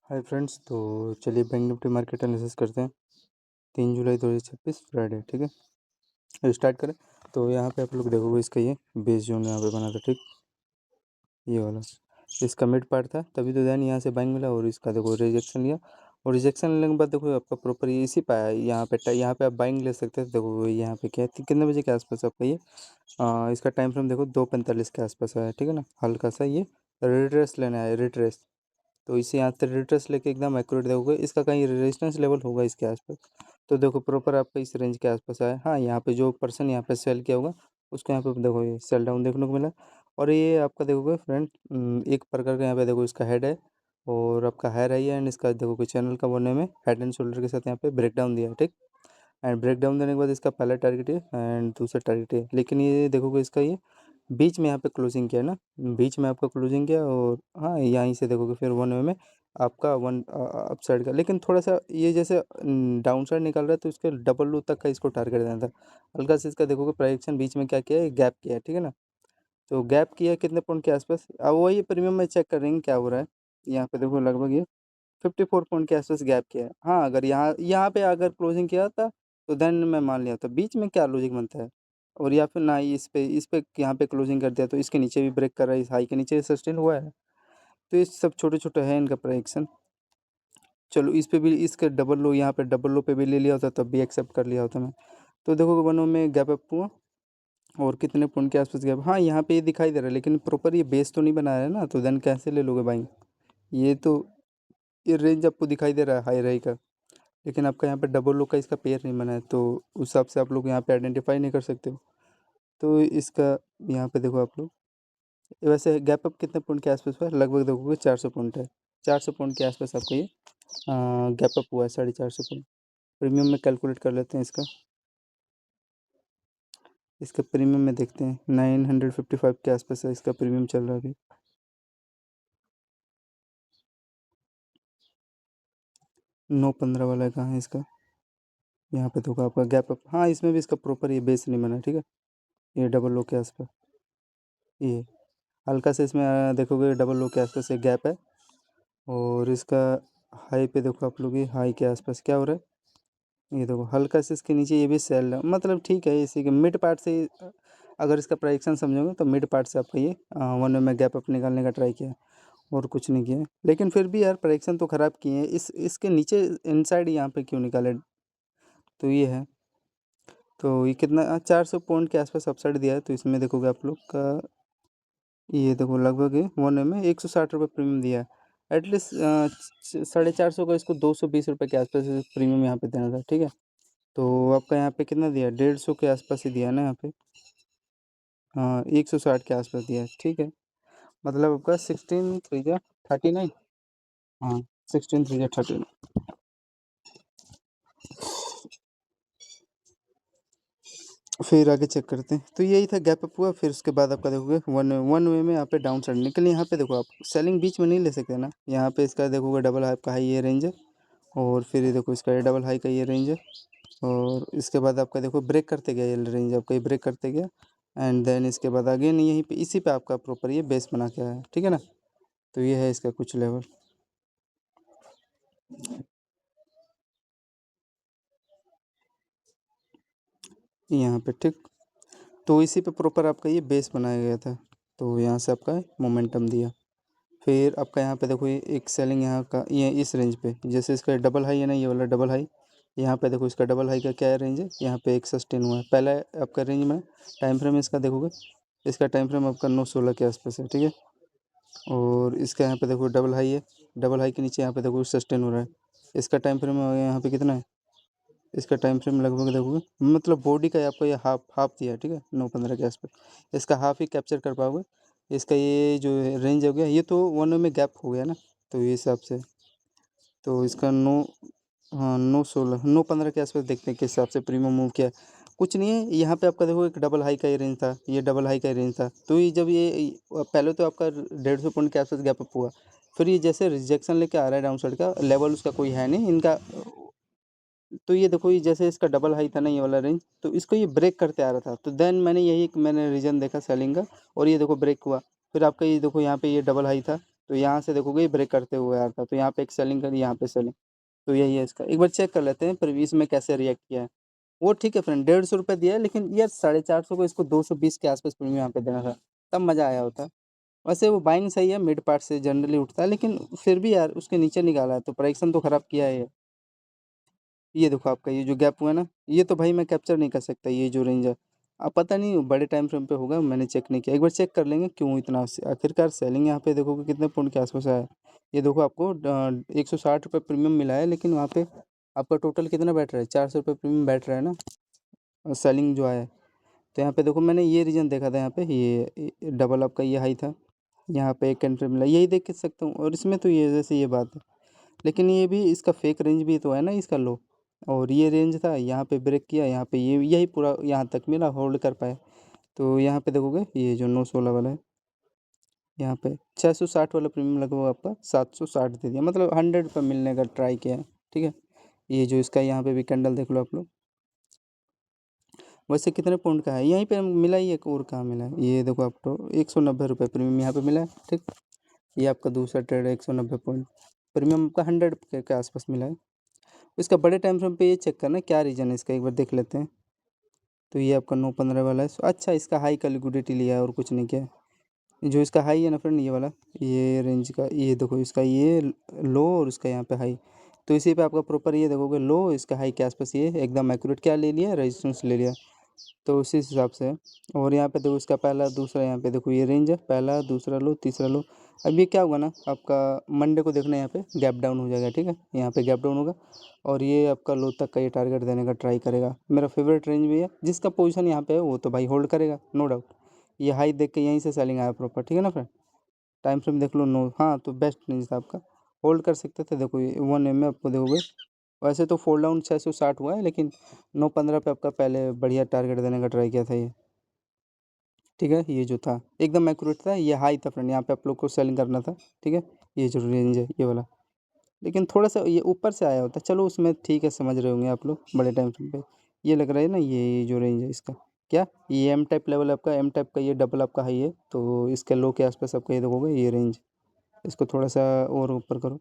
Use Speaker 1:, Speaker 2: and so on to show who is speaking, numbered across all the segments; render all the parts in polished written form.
Speaker 1: Hi friends, तो चलिए bank Nifty market analysis करते हैं। 3 जुलाई 2026 फ्राइडे। ठीक है, तो स्टार्ट करें। तो यहाँ पे आप लोग देखोगे, इसका ये बेस जोन यहाँ पे बना था। ठीक, ये वाला इसका मिड पार्ट था, तभी तो देन यहाँ से बाइंग मिला। और इसका देखो रिजेक्शन लिया, और रिजेक्शन लेने के बाद देखो आपका प्रॉपर ये इसी पाया यहाँ पे आप बाइंग ले सकते हैं। देखो यहाँ पे क्या है, कितने बजे के आसपास आपका ये इसका टाइम फ्रेम देखो 2:45 के आसपास आया। ठीक है ना, हल्का सा ये रिट्रेस लेना है, रिट्रेस। तो इसे यहाँ से रिट्रेस लेके एकदम एक्यूरेट देखोगे, इसका कहीं रेजिस्टेंस लेवल होगा इसके आसपास। तो देखो प्रॉपर आपका इस रेंज के आसपास आया। हाँ, यहाँ पे जो पर्सन यहाँ पे सेल किया होगा उसको यहाँ पे देखो ये सेल डाउन देखने को मिला। और ये आपका देखोगे फ्रेंड, एक प्रकार का यहाँ पे देखो इसका हेड है और आपका हायर है, एंड इसका देखो कि चैनल का बनने में हेड एंड शोल्डर के साथ यहाँ पे ब्रेक डाउन दिया है। ठीक, एंड ब्रेक डाउन देने के बाद इसका पहला टारगेट है एंड दूसरा टारगेट है, लेकिन ये देखोगे इसका ये बीच में यहाँ पे क्लोजिंग किया है ना, बीच में आपका क्लोजिंग किया। और हाँ, यहीं से देखोगे फिर 1 वे में आपका वन अप साइड का, लेकिन थोड़ा सा ये जैसे डाउन साइड निकल रहा है, तो इसके डबल लो तक का इसको टारगेट देना था। हल्का सा इसका देखोगे प्राइजेक्शन बीच में क्या किया है, गैप किया है। ठीक है ना, तो गैप किया है कितने पॉइंट के आसपास, अब वही प्रीमियम में चेक कर रहे हैं क्या हो रहा है। यहाँ पे देखो लगभग ये 54 पॉइंट के आसपास गैप किया है। हाँ, अगर यहाँ यहाँ पे अगर क्लोजिंग किया था तो देन मैं मान लिया था, बीच में क्या लॉजिक बनता है। और या फिर ना ही इस पे यहाँ पे क्लोजिंग कर दिया तो इसके नीचे भी ब्रेक कर रहा है, इस हाई के नीचे सस्टेन हुआ है। तो ये सब छोटे छोटे है इनका प्राइजेक्शन। चलो इस पे भी इसके डबल लो, यहाँ पे डबल लो पे भी ले लिया होता तब भी एक्सेप्ट कर लिया होता मैं। तो देखो वनों में गैप अप हुआ और कितने पॉइंट के आसपास गैप। हाँ, यहाँ पे ये दिखाई दे रहा है, लेकिन प्रॉपर ये बेस तो नहीं बनाया है ना, तो देन कैसे ले लोगे भाई। ये तो ये रेंज आपको दिखाई दे रहा है हाई रही का, लेकिन आपका यहाँ पे डबल लो का इसका पेयर नहीं बना है, तो उस हिसाब से आप लोग यहाँ पे आइडेंटिफाई नहीं कर सकते हो। तो इसका यहाँ पे देखो आप लोग, वैसे गैप अप कितने पॉइंट के आसपास हुआ है, लगभग देखोगे 400 पॉइंट है। 400 पॉइंट के आसपास आपको ये गैप अप हुआ है, 450 पॉइंट। प्रीमियम में कैलकुलेट कर लेते हैं इसका। इसका प्रीमियम में देखते हैं 955 के आसपास है इसका प्रीमियम चल रहा है अभी। 915 वाला कहाँ है इसका, यहाँ पे देखो आपका गैप अप। हाँ, इसमें भी इसका प्रॉपर ये बेस नहीं बना। ठीक है, ये डबल लो के आसपास, ये हल्का से इसमें देखोगे डबल लो के आसपास एक गैप है। और इसका हाई पे देखो आप लोग, ये हाई के आसपास क्या हो रहा है, ये देखो हल्का से इसके नीचे ये भी सेल है। मतलब ठीक है, इसी के मिड पार्ट से अगर इसका प्राइजेक्शन समझोगे तो मिड पार्ट से आपका ये 1 वे में गैप अप निकालने का ट्राई किया है और कुछ नहीं किया है। लेकिन फिर भी यार प्राइजेक्शन तो ख़राब किए हैं, इसके नीचे इनसाइड यहाँ पे क्यों निकाले। तो ये है, तो ये कितना 400 पॉइंट के आसपास अपसाइड दिया है। तो इसमें देखोगे आप लोग का, ये देखो लगभग 1 वे में 160 रुपये प्रीमियम दिया है। एटलीस्ट 450 का इसको 220 रुपये के आसपास प्रीमियम यहाँ पे देना था। ठीक है, तो आपका यहाँ पे कितना दिया, 150 के आसपास ही दिया है ना यहाँ पे। हाँ, 160 के आसपास दिया है। ठीक है, मतलब आपका 16 3 39। हाँ, 16 3 39। फिर आगे चेक करते हैं। तो यही था, गैप अप हुआ, फिर उसके बाद आपका देखोगे वन वे में यहाँ पे डाउन साइड निकल। यहाँ पे देखो आप सेलिंग बीच में नहीं ले सकते ना, यहाँ पे इसका देखोगे डबल हाई का हाई ये रेंज है, और फिर ये देखो इसका डबल हाई का ये रेंज है। और इसके बाद आपका देखो ब्रेक करते गया ये रेंज, आपका ये ब्रेक करते गया। एंड देन इसके बाद अगेन यहीं पे इसी पे आपका प्रॉपर ये बेस बना के आया है। ठीक है ना, तो ये है इसका कुछ लेवल यहाँ पे। ठीक, तो इसी पे प्रॉपर आपका ये बेस बनाया गया था, तो यहाँ से आपका मोमेंटम दिया। फिर आपका यहाँ पे देखो ये एक सेलिंग यहाँ का ये इस रेंज पे, जैसे इसका डबल हाई है ना, ये वाला डबल हाई। यहाँ पे देखो इसका डबल हाई का क्या रेंज है, यहाँ पे एक सस्टेन हुआ है पहला आपका रेंज में। टाइम फ्रेम इसका देखोगे, इसका टाइम फ्रेम आपका 9-16 के आसपास है। ठीक है, और इसका यहाँ पे देखो डबल हाई है, डबल हाई के नीचे यहाँ पे देखो सस्टेन हो रहा है। इसका टाइम फ्रेम यहाँ पे कितना है, इसका टाइम फ्रेम लगभग देखोगे, मतलब बॉडी का आपको ये हाफ हाफ दिया है। ठीक है, 9-15 के आसपास इसका हाफ ही कैप्चर कर पाओगे। इसका ये जो रेंज हो गया, ये तो 1 वे में गैप हो गया ना, तो ये हिसाब से तो इसका 9, हाँ 9-16 9-15 के आसपास देखते हैं किस हिसाब से प्रीमियम मूव किया है। कुछ नहीं है, यहाँ पे आपका देखो एक डबल हाई का ये रेंज था, ये डबल हाई का रेंज था। तो ये जब ये पहले तो आपका 150 पॉइंट के आसपास गैप अप हुआ, फिर ये जैसे रिजेक्शन लेके आ रहा है डाउन साइड का लेवल, उसका कोई है नहीं इनका। तो ये देखो ये जैसे इसका डबल हाई था ना ये वाला रेंज, तो इसको ये ब्रेक करते आ रहा था, तो देन मैंने रीज़न देखा सेलिंग का, और ये देखो ब्रेक हुआ। फिर आपका ये देखो यहाँ पे ये डबल हाई था, तो यहाँ से देखोगे ये ब्रेक करते हुए आ रहा था, तो यहाँ पे एक सेलिंग करी, यहाँ पे सेलिंग। तो यही है इसका, एक बार चेक कर लेते हैं प्रीवियस में कैसे रिएक्ट किया है। वो ठीक है फ्रेंड, 150 रुपये दिया है, लेकिन यार 450 को इसको 220 के आसपास प्रीमियम यहाँ पे देना था, तब मज़ा आया होता। वैसे वो बाइंग सही है, मिड पार्ट से जनरली उठता है, लेकिन फिर भी यार उसके नीचे निकाला है तो प्राइक्सन तो ख़राब किया है ये देखो आपका ये जो गैप हुआ है ना, ये तो भाई मैं कैप्चर नहीं कर सकता, ये जो रेंज है। अब पता नहीं बड़े टाइम फ्रेम पे होगा, मैंने चेक नहीं किया, एक बार चेक कर लेंगे क्यों इतना आखिरकार सेलिंग यहाँ पे देखोगे कितने पॉइंट के आसपास आया है। ये देखो आपको 160 रुपये प्रीमियम मिला है, लेकिन वहाँ पे आपका टोटल कितना बैठ रहा है, 400 रुपये प्रीमियम बैठ रहा है ना, सेलिंग जो आया है। तो यहाँ पे देखो मैंने ये रीजन देखा था, यहाँ पे ये डबल आपका ये हाई था, यहाँ पे एक एंट्री मिला, यही देख के सकता हूँ, और इसमें तो ये जैसे ये बात है। लेकिन ये भी इसका फेक रेंज भी तो है ना इसका लो, और ये रेंज था, यहाँ पे ब्रेक किया, यहाँ पे ये यही पूरा यहाँ तक मिला, होल्ड कर पाया। तो यहाँ पे देखोगे ये जो 916 वाला है, यहाँ पे 660 वाला प्रीमियम लगभग आपका 760 दे दिया, मतलब 100 रुपये मिलने का ट्राई किया है। ठीक है, ये जो इसका यहाँ पे भी कैंडल देख लो आप लोग, वैसे कितने पॉइंट का है, यहीं पे मिला ही, एक और कहाँ मिला है, ये देखो आप तो 190 रुपये प्रीमियम यहाँ पे मिला है। ठीक, ये आपका दूसरा ट्रेड है, 190 पॉइंट प्रीमियम आपका 100 के आसपास मिला है। इसका बड़े टाइम फ्रेम पे ये चेक करना क्या रीज़न है इसका, एक बार देख लेते हैं। तो ये आपका 915 वाला है, अच्छा इसका हाई का लिक्विडिटी लिया है और कुछ नहीं किया है। जो इसका हाई है ना फ्रेंड, ये वाला, ये रेंज का, ये देखो इसका ये लो और इसका यहाँ पे हाई, तो इसी पे आपका प्रॉपर ये देखोगे लो इसका हाई के आसपास, ये एकदम एक्यूरेट क्या ले लिया, रेजिस्टेंस ले लिया, तो उसी हिसाब से है। और यहाँ पे देखो इसका पहला दूसरा, यहाँ पे देखो ये रेंज है, पहला दूसरा लो तीसरा लो। अब ये क्या होगा ना, आपका मंडे को देखना यहाँ पे गैप डाउन हो जाएगा। ठीक है, यहाँ पे गैप डाउन होगा, और ये आपका लो तक का ये टारगेट देने का ट्राई करेगा, मेरा फेवरेट रेंज भी है, जिसका पोजीशन यहाँ पे है वो तो भाई होल्ड करेगा नो डाउट। ये हाई देख के यहीं से सेलिंग आया प्रॉपर, ठीक है ना फ्रेंड। टाइम फ्रेम देख लो, नो हाँ तो बेस्ट रेंज था आपका, होल्ड कर सकते थे। देखो ये 1 M में आपको देखोगे, वैसे तो फोल्ड डाउन 660 हुआ है, लेकिन 915 पे आपका पहले बढ़िया टारगेट देने का ट्राई किया था ये। ठीक है, ये जो था एकदम एक्यूरेट था, ये हाई था फ्रेंड, यहाँ पे आप लोग को सेलिंग करना था। ठीक है, ये जो रेंज है ये वाला, लेकिन थोड़ा सा ये ऊपर से आया होता, चलो उसमें ठीक है, समझ रहे होंगे आप लोग बड़े टाइम फ्रेम पे। ये लग रहा है ना, ये जो रेंज है इसका, क्या ये एम टाइप लेवल आपका, एम टाइप का ये डबल आपका हाई है, तो इसके लो के आसपास आपका ये देखोगे ये रेंज, इसको थोड़ा सा और ऊपर करो,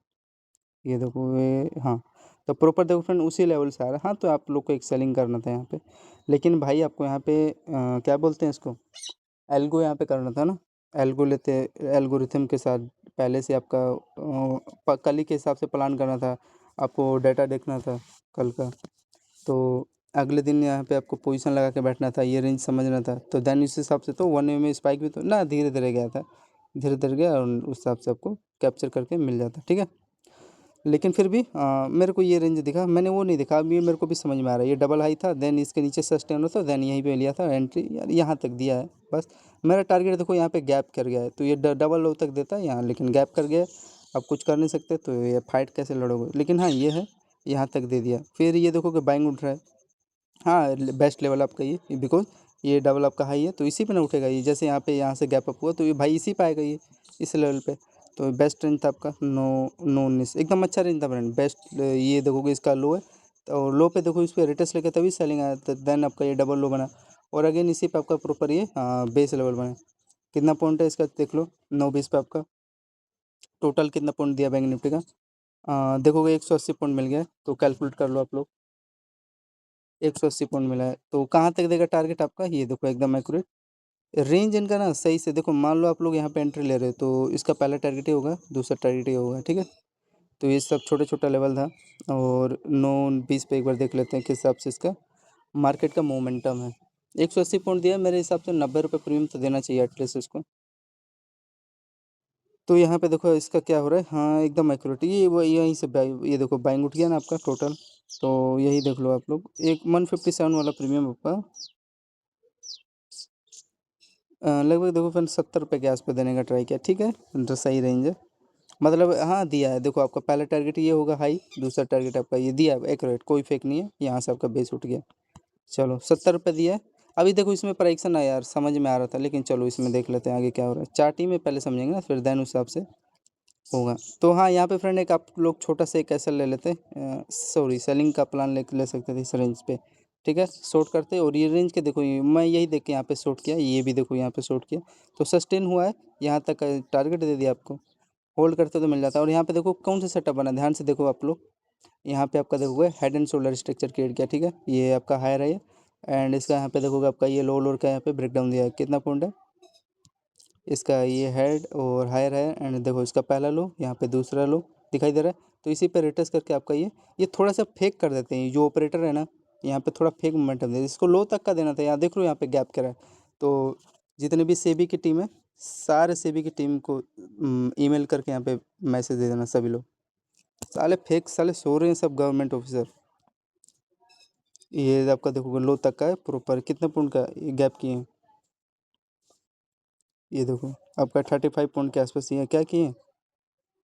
Speaker 1: ये देखो ये हाँ, तो प्रॉपर देखो फ्रेंड उसी लेवल से आ रहा है। हाँ, तो आप लोग को एक सेलिंग करना था यहाँ पे, लेकिन भाई आपको यहाँ पे क्या बोलते हैं इसको, एल्गो यहाँ पे करना था ना, एल्गो लेते, एल्गोरिथम के साथ पहले से आपका कल ही के हिसाब से प्लान करना था, आपको डाटा देखना था कल का, तो अगले दिन यहाँ पे आपको पोजीशन लगा के बैठना था, ये रेंज समझना था, तो देन इस हिसाब से तो 1 में स्पाइक भी तो ना धीरे धीरे गया था, धीरे धीरे गया, और उस हिसाब से आपको कैप्चर करके मिल जाता। ठीक है, लेकिन फिर भी मेरे को ये रेंज दिखा, मैंने वो नहीं देखा, अभी मेरे को भी समझ में आ रहा है, ये डबल हाई था, देन इसके नीचे सस्टेन होता, देन यहीं पे लिया था एंट्री, यार यहाँ तक दिया है बस। मेरा टारगेट देखो यहाँ पे गैप कर गया है, तो ये डबल लो तक देता है यहाँ, लेकिन गैप कर गया, अब कुछ कर नहीं सकते, तो ये फाइट कैसे लड़ोगे, लेकिन हाँ ये है, यहाँ तक दे दिया, फिर ये देखो कि बाइंग उठ रहा है। हाँ, बेस्ट लेवल आपका ये, बिकॉज ये डबल आपका हाई है, तो इसी पे ना उठेगा ये, जैसे यहाँ पे यहाँ से गैप अप हुआ, तो ये भाई इसी पे आएगा ये, इस लेवल पे। तो बेस्ट रेंज था आपका 919, एकदम अच्छा रेंज था फ्रेंड, बेस्ट। ये देखोगे इसका लो है, तो लो पे देखो इस पर रिटेस्ट लेके तभी सेलिंग आया, तो देन आपका ये डबल लो बना, और अगेन इसी पे आपका प्रॉपर ये बेस लेवल बना। कितना पॉइंट है इसका देख लो, 920 पे आपका टोटल कितना पॉइंट दिया बैंक निफ्टी का, देखोगे 180 पॉइंट मिल गया है, तो कैलकुलेट कर लो आप लोग, 180 पॉइंट मिला है, तो कहाँ तक देगा टारगेट आपका, ये देखो एकदम एक्यूरेट रेंज इनका ना सही से देखो, मान लो आप लोग यहाँ पे एंट्री ले रहे हो, तो इसका पहला टारगेट ही होगा, दूसरा टारगेट ही होगा। ठीक है, तो ये सब छोटे छोटा लेवल था, और 920 पे एक बार देख लेते हैं किस हिसाब से इसका मार्केट का मोमेंटम है। 180 पॉइंट दिया, मेरे हिसाब से 90 रुपये प्रीमियम तो देना चाहिए एटलीस्ट इसको। तो यहाँ पे देखो इसका क्या हो रहा है, हाँ एकदम एक्यूरेट, ये वो यहीं से ये देखो बाइंग उठ गया ना आपका टोटल, तो यही देख लो आप लोग, एक 157 वाला प्रीमियम आपका लगभग देखो फिर 70 रुपये के आसपास देने का ट्राई किया। ठीक है, तो सही रेंज है, मतलब हाँ दिया है, देखो आपका पहला टारगेट ये होगा हाई, दूसरा टारगेट आपका ये दिया है एक्यूरेट, कोई फेक नहीं है, यहाँ से आपका बेस उठ गया। चलो 70 रुपये दिया है। अभी देखो इसमें प्राइक्सन आया यार, समझ में आ रहा था, लेकिन चलो इसमें देख लेते हैं आगे क्या हो रहा है, चार्ट ही में पहले समझेंगे ना, फिर देन उस हिसाब से होगा। तो हाँ, यहाँ पे फ्रेंड एक आप लोग छोटा सा एक ऐसा ले लेते, सॉरी सेलिंग का प्लान ले सकते थे इस रेंज पे। ठीक है, शॉर्ट करते, और ये रेंज के देखो, ये मैं यही देख के यहाँ पे शॉर्ट किया, ये भी देखो यहाँ पे शॉर्ट किया, तो सस्टेन हुआ है, यहाँ तक टारगेट दे दिया आपको। होल्ड करते हो तो मिल जाता है। और यहाँ पे देखो कौन सा सेटअप बना, ध्यान से देखो आप लोग। यहाँ पे आपका देखोगे head and shoulder structure create किया, ठीक है, ये आपका हायर है ये। एंड इसका यहाँ पे देखोगे आपका ये लो लोअर का यहाँ पे ब्रेक डाउन दिया है, कितना पॉइंट है इसका, ये हेड और हायर है। एंड देखो इसका पहला लो, यहाँ पे दूसरा लो दिखाई दे रहा है। तो इसी पे रिटर्स करके आपका ये थोड़ा सा फेक कर देते हैं, जो ऑपरेटर है ना यहाँ पे थोड़ा फेक मोमेंटम दे, इसको लो तक का देना था। यहाँ देख लो यहाँ पे गैप करा है। तो जितने भी सेबी की टीम है, सारे सेबी की टीम को ईमेल करके यहाँ पे मैसेज दे देना सभी लोग, साले फेक साले सो रहे हैं सब गवर्नमेंट ऑफिसर। ये आपका देखोगे लो तक का है प्रॉपर, कितने पॉइंट का गैप किए हैं, ये देखो आपका 35 पॉइंट के आसपास ये क्या किए हैं,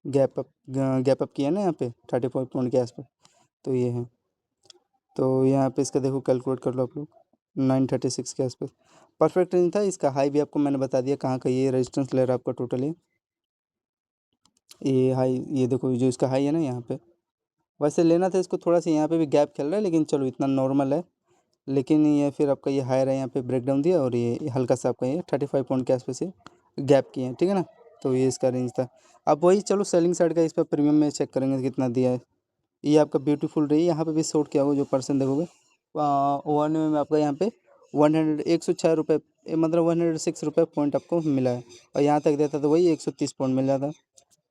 Speaker 1: गैप अप किया ना यहाँ पे 35 पॉइंट के आसपास। तो ये है, तो यहाँ पे इसका देखो कैलकुलेट कर लो आप लोग, 936 के आसपास परफेक्ट रेंज था। इसका हाई भी आपको मैंने बता दिया कहाँ का, ये रेजिस्टेंस ले रहा है आपका टोटल ये हाई, ये देखो जो इसका हाई है ना यहाँ पे, वैसे लेना था इसको थोड़ा सा, यहाँ पे भी गैप खेल रहा है लेकिन चलो इतना नॉर्मल है। लेकिन ये फिर आपका ये हायर है, यहाँ पे ब्रेक डाउन दिया और ये हल्का सा आपका ये 35 पॉइंट के आसपास ये गैप किए हैं, ठीक है ना। तो ये इसका रेंज था। अब वही चलो सेलिंग साइड का इस पर प्रीमियम में चेक करेंगे कितना दिया है। ये आपका ब्यूटीफुल रही, यहाँ पे भी शॉर्ट किया होगा जो पर्सन देखोगे, वन में आपका यहाँ पे 106 रुपये, मतलब 106 रुपये पॉइंट आपको मिला है। और यहाँ तक देता तो वही 130 पॉइंट मिल जाता।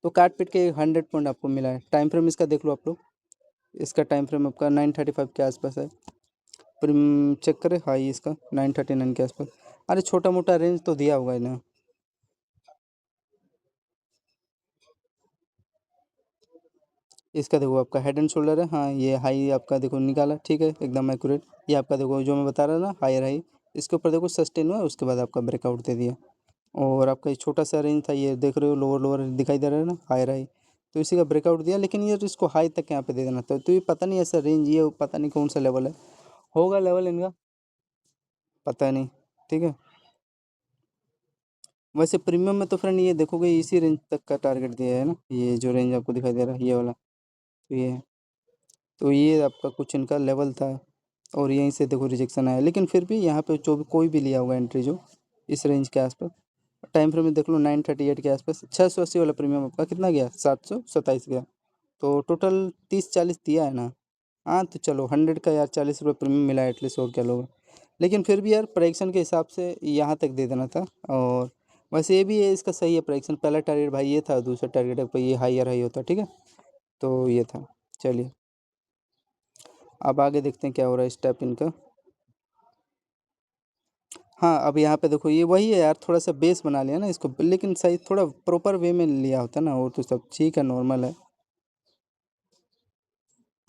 Speaker 1: तो काट पीट के 100 पॉइंट आपको मिला है। टाइम फ्रेम इसका देख लो आप लोग, इसका टाइम फ्रेम आपका 935 के आसपास है। चेक करें हाई इसका 939 के आसपास। अरे छोटा मोटा रेंज तो दिया होगा इन्हें। इसका देखो आपका हेड एंड शोल्डर है, हाँ ये हाई आपका देखो निकाला, ठीक है एकदम एक्यूरेट। ये आपका देखो जो मैं बता रहा ना हायर हाई, इसके ऊपर देखो सस्टेन हुआ, उसके बाद आपका ब्रेकआउट दे दिया। और आपका ये छोटा सा रेंज था, ये देख रहे हो लोअर लोअर दिखाई दे रहा है ना हायर हाई, तो इसी का ब्रेकआउट दिया। लेकिन ये तो इसको हाई तक यहाँ पे दे देना था। तो ये पता नहीं ऐसा रेंज, ये पता नहीं कौन सा लेवल है, होगा लेवल इनका पता नहीं, ठीक है। वैसे प्रीमियम में तो फ्रेंड ये देखोगे इसी रेंज तक का टारगेट दिया है ना, ये जो रेंज आपको दिखाई दे रहा है ये वाला, तो ये है। तो ये आपका कुछ इनका लेवल था और यहीं से देखो रिजेक्शन आया। लेकिन फिर भी यहाँ पे जो भी कोई भी लिया होगा एंट्री जो इस रेंज के आसपास, टाइम फ्रेम में देख लो 938 के आसपास, 680 वाला प्रीमियम आपका कितना गया, 727 गया। तो टोटल 30-40 दिया है ना। हाँ तो चलो 100 का यार 40 रुपये प्रीमियम मिला है एटलीस्ट, और क्या लोग। लेकिन फिर भी यार प्राइक्सन के हिसाब से यहाँ तक दे देना था। और वैसे ये भी है इसका सही है प्राइक्सन, पहला टारगेट भाई ये था, दूसरा टारगेट पर ये हाई हाई होता, ठीक है। तो ये था, चलिए अब आगे देखते हैं क्या हो रहा है स्टेप इनका। हाँ अब यहाँ पे देखो ये वही है यार, थोड़ा सा बेस बना लिया ना इसको, लेकिन सही थोड़ा प्रॉपर वे में लिया होता ना, और तो सब ठीक है नॉर्मल है।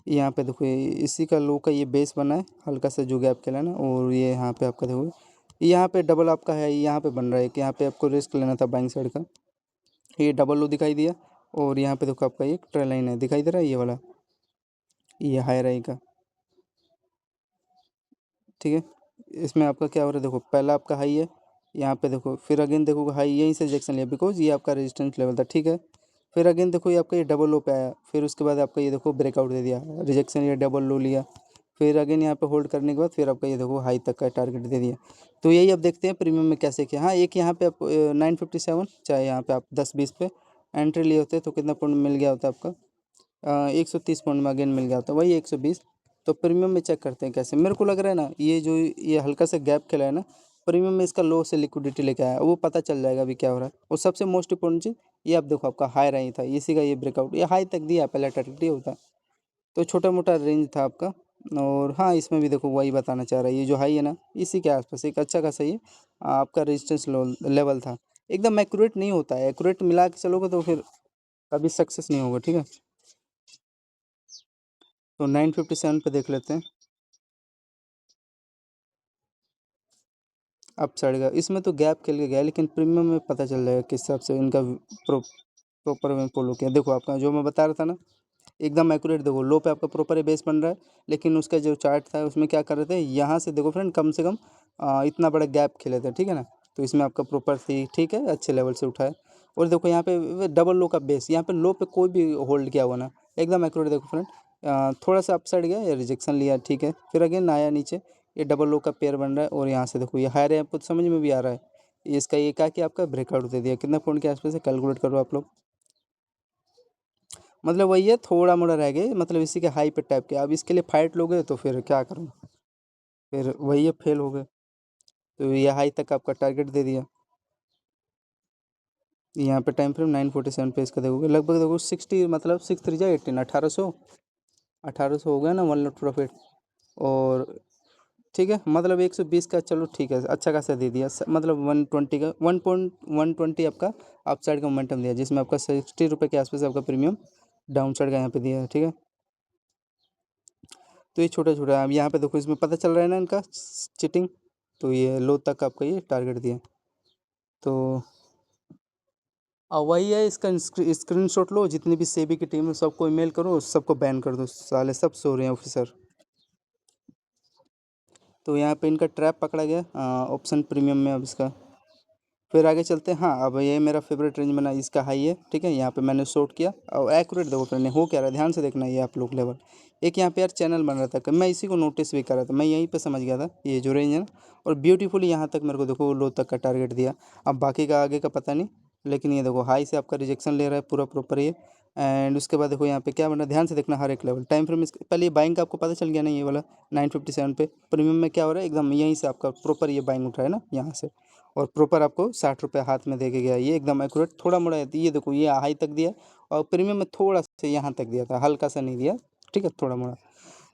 Speaker 1: यहाँ पे देखो इसी का लो का ये बेस बना है, हल्का सा जो गैप के ना, और ये यहाँ पे आपका देखो यहाँ पे डबल आपका है, यहाँ पे बन रहा है कि यहाँ पे आपको रिस्क लेना था बाइंग साइड का, ये डबल लो दिखाई दिया। और यहाँ पे देखो आपका एक ट्रेल लाइन है दिखाई दे रहा है ये वाला, ये हाई राई का, ठीक है। इसमें आपका क्या हो रहा है देखो, पहला आपका हाई है, यहाँ पे देखो फिर अगेन देखो हाई, यहीं से रिजेक्शन लिया बिकॉज ये आपका रेजिस्टेंस लेवल था, ठीक है। फिर अगेन देखो ये आपका ये डबल लो पे आया, फिर उसके बाद आपका ये देखो ब्रेकआउट दे दिया, रिजेक्शन ये डबल लो लिया। फिर अगेन यहाँ पे होल्ड करने के बाद फिर आपका ये देखो हाई तक का टारगेट दे दिया। तो यही अब देखते हैं प्रीमियम में कैसे किया। हाँ एक यहाँ पे आप 957, चाहे यहाँ पे आप 10-20 पे एंट्री लिए होते तो कितना पॉइंट मिल गया होता आपका, 130 पॉइंट में अगेन मिल गया होता, वही 120। तो प्रीमियम में चेक करते हैं कैसे, मेरे को लग रहा है ना ये जो ये हल्का सा गैप खेला है ना, प्रीमियम में इसका लो से लिक्विडिटी लेके आया, वो पता चल जाएगा अभी क्या हो रहा है। और सबसे मोस्ट इंपॉर्टेंट चीज़ ये आप देखो आपका हाई रही था, इसी का ये ब्रेकआउट, ये हाई तक दिया पहले टारगेट ये होता। तो छोटा मोटा रेंज था आपका। और हाँ इसमें भी देखो वही बताना चाह रहा है, ये जो हाई है ना इसी के आसपास एक अच्छा खासा ये आपका रेजिस्टेंस लेवल था। एकदम एक्यूरेट नहीं होता है, एक्यूरेट मिला के चलोगे तो फिर कभी सक्सेस नहीं होगा, ठीक है। तो 957 पे देख लेते हैं, अप साइड का इसमें तो गैप खेल के गया, लेकिन प्रीमियम में पता चल जाएगा किस हिसाब से इनका प्रॉपर में फॉलो किया। देखो आपका जो मैं बता रहा था ना एकदम एक्यूरेट, देखो लो पे आपका प्रॉपर ही बेस बन रहा है। लेकिन उसका जो चार्ट था उसमें क्या कर रहे थे, यहाँ से देखो फ्रेंड कम से कम इतना बड़ा गैप खेले थे, ठीक है ना। तो इसमें आपका प्रॉपर थी, ठीक है अच्छे लेवल से उठाया। और देखो यहाँ पे डबल लो का बेस, यहाँ पे लो पे कोई भी होल्ड किया हुआ ना, एकदम एक्यूरेट देखो फ्रेंड। थोड़ा सा अपसाइड गया या रिजेक्शन लिया, ठीक है, फिर अगेन आया नीचे, ये डबल लो का पेयर बन रहा है। और यहाँ से देखो ये हायर है, आपको तो समझ में भी आ रहा है। इसका ये क्या कि आपका ब्रेकआउट दे दिया, कितना पॉइंट के आसपास है कैलकुलेट करो आप लोग। मतलब वही है, थोड़ा मोड़ा रह गए, मतलब इसी के हाई पे टाइप के। अब इसके लिए फाइट लोगे तो फिर क्या करूँ, फिर वही है, फेल हो गए। तो ये हाई तक आपका टारगेट दे दिया। यहाँ पे टाइम फ्रेम 9:47 पे इसका देखोगे, लगभग देखो 60, मतलब 6 3 जा 18, 1800, 1800 हो गया ना 1 लॉट प्रॉफिट। और ठीक है, मतलब 120 का, चलो ठीक है, अच्छा खासा दे दिया। मतलब 120 का, 1.120 आपका अप साइड का मोमेंटम दिया, जिसमें आपका 60 रुपये के आसपास आपका प्रीमियम डाउन साइड का यहाँ पे दिया है, ठीक है। तो ये छोटा छोटा, अब यहाँ पे देखो, इसमें पता चल रहा है ना इनका चिटिंग। तो ये लो तक आपका ये टारगेट दिया। तो अब वही है, इसका स्क्रीनशॉट लो, जितनी भी सेबी की टीम है सबको ईमेल करो, सबको बैन कर दो, साले सब सो रहे हैं ऑफिसर। तो यहाँ पे इनका ट्रैप पकड़ा गया ऑप्शन प्रीमियम में। अब इसका फिर आगे चलते हैं। हाँ, अब ये मेरा फेवरेट रेंज बना, इसका हाई है, ठीक है। यहाँ पे मैंने शॉर्ट किया, और एक्यूरेट देखो फ्रेंड हो क्या रहा है, ध्यान से देखना ये आप लोग लेवल। एक यहाँ पे यार चैनल बन रहा था, मैं इसी को नोटिस भी कर रहा था, मैं यहीं पे समझ गया था ये जो रेंज है ना। और ब्यूटीफुली यहाँ तक मेरे को देखो लो तक का टारगेट दिया। अब बाकी का आगे का पता नहीं, लेकिन ये देखो हाई से आपका रिजेक्शन ले रहा है पूरा प्रॉपर ये। एंड उसके बाद देखो यहाँ पे क्या बन रहा है, ध्यान से देखना हर एक लेवल टाइम फ्रेम। पहले ये बाइंग का आपको पता चल गया ना, ये वाला 9:57 पे प्रीमियम में क्या हो रहा है, एकदम यहीं से आपका प्रॉपर ये बाइंग उठा है ना यहाँ से। और प्रॉपर आपको 60 रुपये हाथ में दे के गया, ये एकदम एक्यूरेट। थोड़ा मोड़ा है, ये देखो ये हाई तक दिया, और प्रीमियम में थोड़ा सा यहाँ तक दिया था, हल्का सा नहीं दिया, ठीक है, थोड़ा मोड़ा।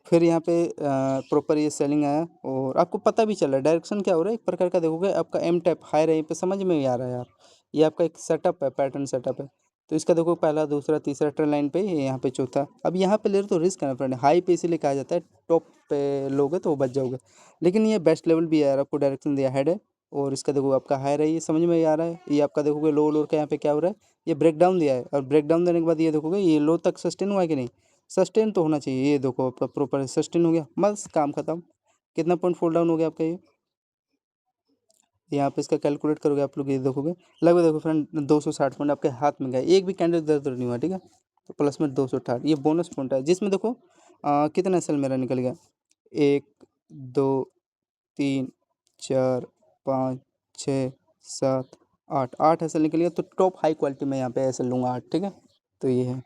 Speaker 1: फिर यहाँ पे प्रॉपर ये सेलिंग आया, और आपको पता भी चल रहा है डायरेक्शन क्या हो रहा है, एक प्रकार का देखोगे आपका एम टाइप हाई रहे पे, समझ में ही आ रहा है यार। ये आपका एक सेटअप है, पैटर्न सेटअप है। तो इसका देखो पहला दूसरा तीसरा ट्रेंड लाइन पे, ये यहाँ पे चौथा। अब यहाँ पे ले रहे तो रिस्क है ना फ्रेंड, हाई पे इसीलिए कहा जाता है टॉप पे लोगे तो बच जाओगे। लेकिन ये बेस्ट लेवल भी है यार, आपको डायरेक्शन दिया हेड है। और इसका देखो आपका हाई रही है, समझ में ही आ रहा है। ये आपका देखोगे लो लोअर का यहाँ पे क्या हो रहा है, ये ब्रेक डाउन दिया है, और ब्रेक डाउन देने के बाद ये देखोगे ये लो तक सस्टेन हुआ है कि नहीं। सस्टेन तो होना चाहिए, ये देखो आपका प्रॉपर सस्टेन हो गया, बस काम खत्म। कितना पॉइंट फॉल डाउन हो गया आपका ये, यहाँ पे इसका कैलकुलेट करोगे आप लोग, ये देखोगे लगभग देखो फ्रेंड 260 पॉइंट आपके हाथ में गया, एक भी कैंडल इधर उधर नहीं हुआ, ठीक है। तो प्लस में 260, ये बोनस पॉइंट है, जिसमें देखो कितना एसएल मेरा निकल गया, 1 2 3 4 5 6 7 8, 8 एसएल निकल गया। तो टॉप हाई क्वालिटी में यहाँ पे एसएल लूँगा 8, ठीक है। तो ये है,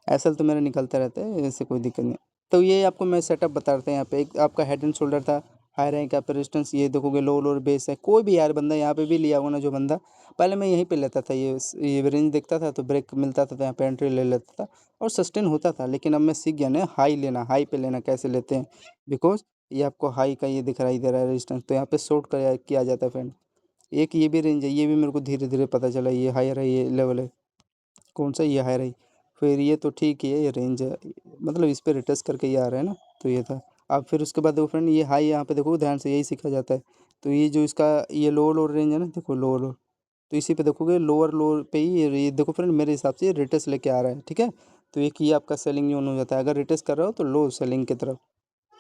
Speaker 1: एसएल तो मेरा निकलता रहता है, ऐसे कोई दिक्कत नहीं। तो ये आपको मैं सेटअप बता रहा था, यहाँ पे एक आपका हेड एंड शोल्डर था, हाई रैंक का रेजिस्टेंस, ये देखोगे लो लोअर बेस है। कोई भी यार बंदा यहाँ पे भी लिया होगा ना जो बंदा, पहले मैं यहीं पे लेता था, ये रेंज देखता था तो ब्रेक मिलता था, तो यहाँ पे एंट्री ले लेता था, और सस्टेन होता था। लेकिन अब मैं सीख गया ना हाई लेना, हाई पे लेना कैसे लेते हैं, बिकॉज ये आपको हाई का ये दिखाई दे रहा है रेजिस्टेंस, तो यहाँ पे शॉर्ट किया जाता है फ्रेंड। एक ये भी रेंज है, ये भी मेरे को धीरे धीरे पता चला, ये हायर है, ये लेवल है, कौन सा ये हायर है। फिर ये तो ठीक ही है, ये रेंज है, मतलब इस पे रिटर्स करके ये आ रहा है ना। तो ये था। अब फिर उसके बाद देखो फ्रेंड, ये हाई यहाँ पे देखो ध्यान से, यही सीखा जाता है। तो ये जो इसका ये लोअर लोअर रेंज है ना, देखो लोअर लोअर, तो इसी पे देखोगे लोअर लोअर पे ही ये देखो फ्रेंड, मेरे हिसाब से ये रिटर्स लेके आ रहा है, ठीक है। तो एक ये आपका सेलिंग जोन हो जाता है, अगर रिटर्स कर रहे हो तो लो सेलिंग की तरफ।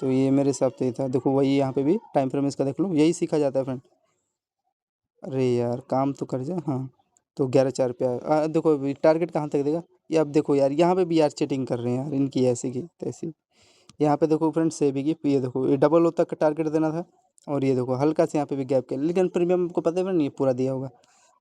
Speaker 1: तो ये मेरे हिसाब से ही था, देखो वही यहाँ पे भी टाइम फ्रेम इसका देख लो, यही सीखा जाता है फ्रेंड। अरे यार काम तो कर जा, हाँ। तो 11 4 पे देखो अभी टारगेट कहाँ तक देगा। ये अब देखो यार, यहाँ पे भी यार चीटिंग कर रहे हैं यार, इनकी ऐसी की तैसी। यहाँ पे देखो फ्रेंड सेबी की, ये देखो ये डबल ओ तक का टारगेट देना था, और ये देखो हल्का से यहाँ पे भी गैप किया, लेकिन प्रीमियम आपको पता है फ्रेंड ये पूरा दिया होगा।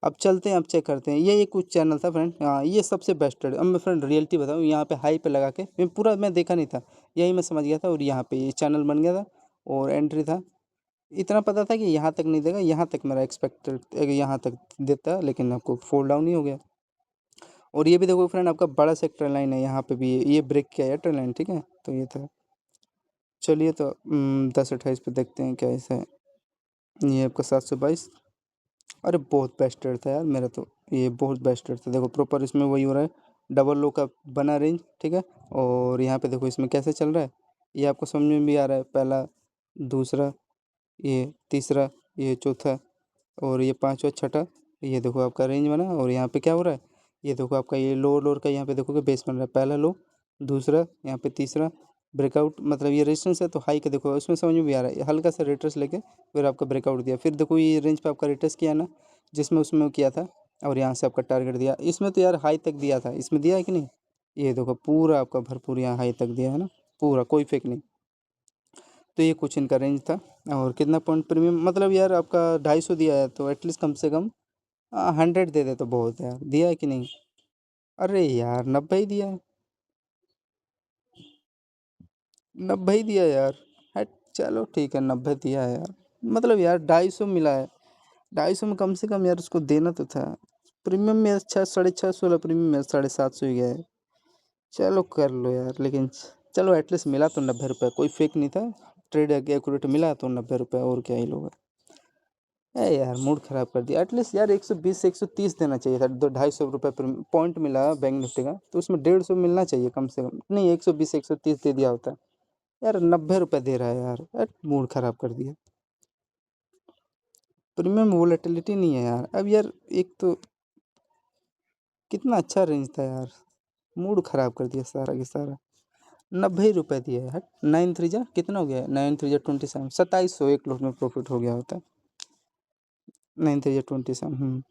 Speaker 1: अब चलते हैं, अब चेक करते हैं, ये कुछ चैनल था फ्रेंड, हाँ ये सबसे बेस्ट है। अब मैं फ्रेंड रियलिटी बताऊँ, यहाँ पे हाई पे लगा के मैं देखा नहीं था, यही मैं समझ गया था, और यहाँ पे ये चैनल बन गया था, और एंट्री था। इतना पता था कि यहाँ तक नहीं देगा, यहाँ तक मेरा एक्सपेक्टेड यहाँ तक देता, लेकिन आपको फोल्ड डाउन ही हो गया। और ये भी देखो फ्रेंड, आपका बड़ा सा एक ट्रेन लाइन है, यहाँ पे भी ये ब्रेक किया है ट्रेन लाइन, ठीक है। तो ये था, चलिए तो 10 28 पे देखते हैं क्या ऐसा है। ये आपका 722, अरे बहुत बेस्ट रेट था यार मेरा तो, ये बहुत बेस्ट रेट था। देखो प्रॉपर इसमें वही हो रहा है, डबल लो का बना रेंज, ठीक है। और यहाँ पे देखो इसमें कैसे चल रहा है, ये आपको समझ में भी आ रहा है, पहला दूसरा, ये तीसरा, ये चौथा, और ये पांचवा छठा। ये देखो आपका रेंज बना, और यहाँ पे क्या हो रहा है, ये देखो आपका ये लो लोअर का यहाँ पे देखोगे बेस बन रहा है, पहला लो, दूसरा, यहाँ पे तीसरा ब्रेकआउट, मतलब ये रेजिस्टेंस है, तो हाई का देखो उसमें समझ में भी आ रहा है, हल्का सा रिट्रेस लेके फिर आपका ब्रेकआउट दिया। फिर देखो ये रेंज पे आपका रिट्रेस किया ना, जिसमें उसमें किया था, और यहाँ से आपका टारगेट दिया। इसमें तो यार हाई तक दिया था, इसमें दिया है कि नहीं, ये देखो पूरा आपका भरपूर यहाँ हाई तक दिया है ना, पूरा कोई फेक नहीं। तो ये कुछ इनका रेंज था। और कितना पॉइंट प्रीमियम, मतलब यार आपका 250 दिया है, तो एटलीस्ट कम से कम 100 दे दे तो बहुत है यार, दिया है कि नहीं। अरे यार 90 ही दिया है, 90 ही दिया यार। हट, चलो ठीक है, 90 दिया है यार। मतलब यार 250 मिला है, 250 में कम से कम यार उसको देना तो था। प्रीमियम में अच्छा 650 वाला प्रीमियम में 750 ही गया है। चलो कर लो यार, लेकिन चलो एटलीस्ट मिला तो 90 रुपये, कोई फेक नहीं था। ट्रेड एक्यूरेट मिला तो 90 रुपये, और क्या ही लोग। है यार, मूड खराब कर दिया। एटलीस्ट यार 120 से 130 देना चाहिए था। 250 रुपये पॉइंट मिला बैंक निफ्टी का, तो उसमें 150 मिलना चाहिए कम से कम, नहीं 120 से 130 दे दिया होता। यार 90 रुपये दे रहा है यार, मूड खराब कर दिया। प्रीमियम वोलेटिलिटी नहीं है यार अब यार। एक तो कितना अच्छा रेंज था यार, मूड खराब कर दिया सारा के सारा। 90 रुपये दिया है। 9 3 जा कितना हो गया है, 9 3 जा 27, 2700 एक लोट में प्रॉफिट हो गया होता। 9 3 जा 27।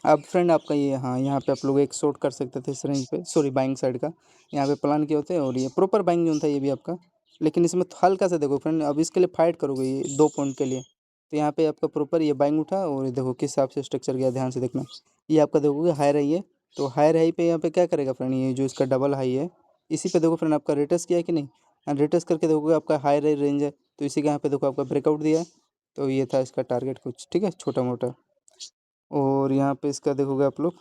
Speaker 1: अब फ्रेंड आपका ये, हाँ यहाँ पे आप लोग एक शॉर्ट कर सकते थे इस रेंज पे, सॉरी बाइंग साइड का। यहाँ पे प्लान किए होते हैं, और ये प्रॉपर बाइंग जोन था ये भी आपका। लेकिन इसमें तो हल्का सा देखो फ्रेंड, अब इसके लिए फाइट करोगे ये 2 पॉइंट के लिए, तो यहाँ पे आपका प्रॉपर ये बाइंग उठा, और ये देखो किस हिसाब से स्ट्रक्चर गया, ध्यान से देखना। ये आपका देखोगे हाई रही है, तो हाई हाई पे यहाँ पे क्या करेगा फ्रेंड, ये जो इसका डबल हाई है, इसी पे देखो फ्रेंड आपका रिटर्स किया है कि नहीं। रिटर्स करके देखोगे आपका हाई रेंज है, तो इसी के यहाँ पे देखो आपका ब्रेकआउट दिया है। तो ये था इसका टारगेट कुछ, ठीक है, छोटा मोटा। और यहाँ पे इसका देखोगे आप लोग,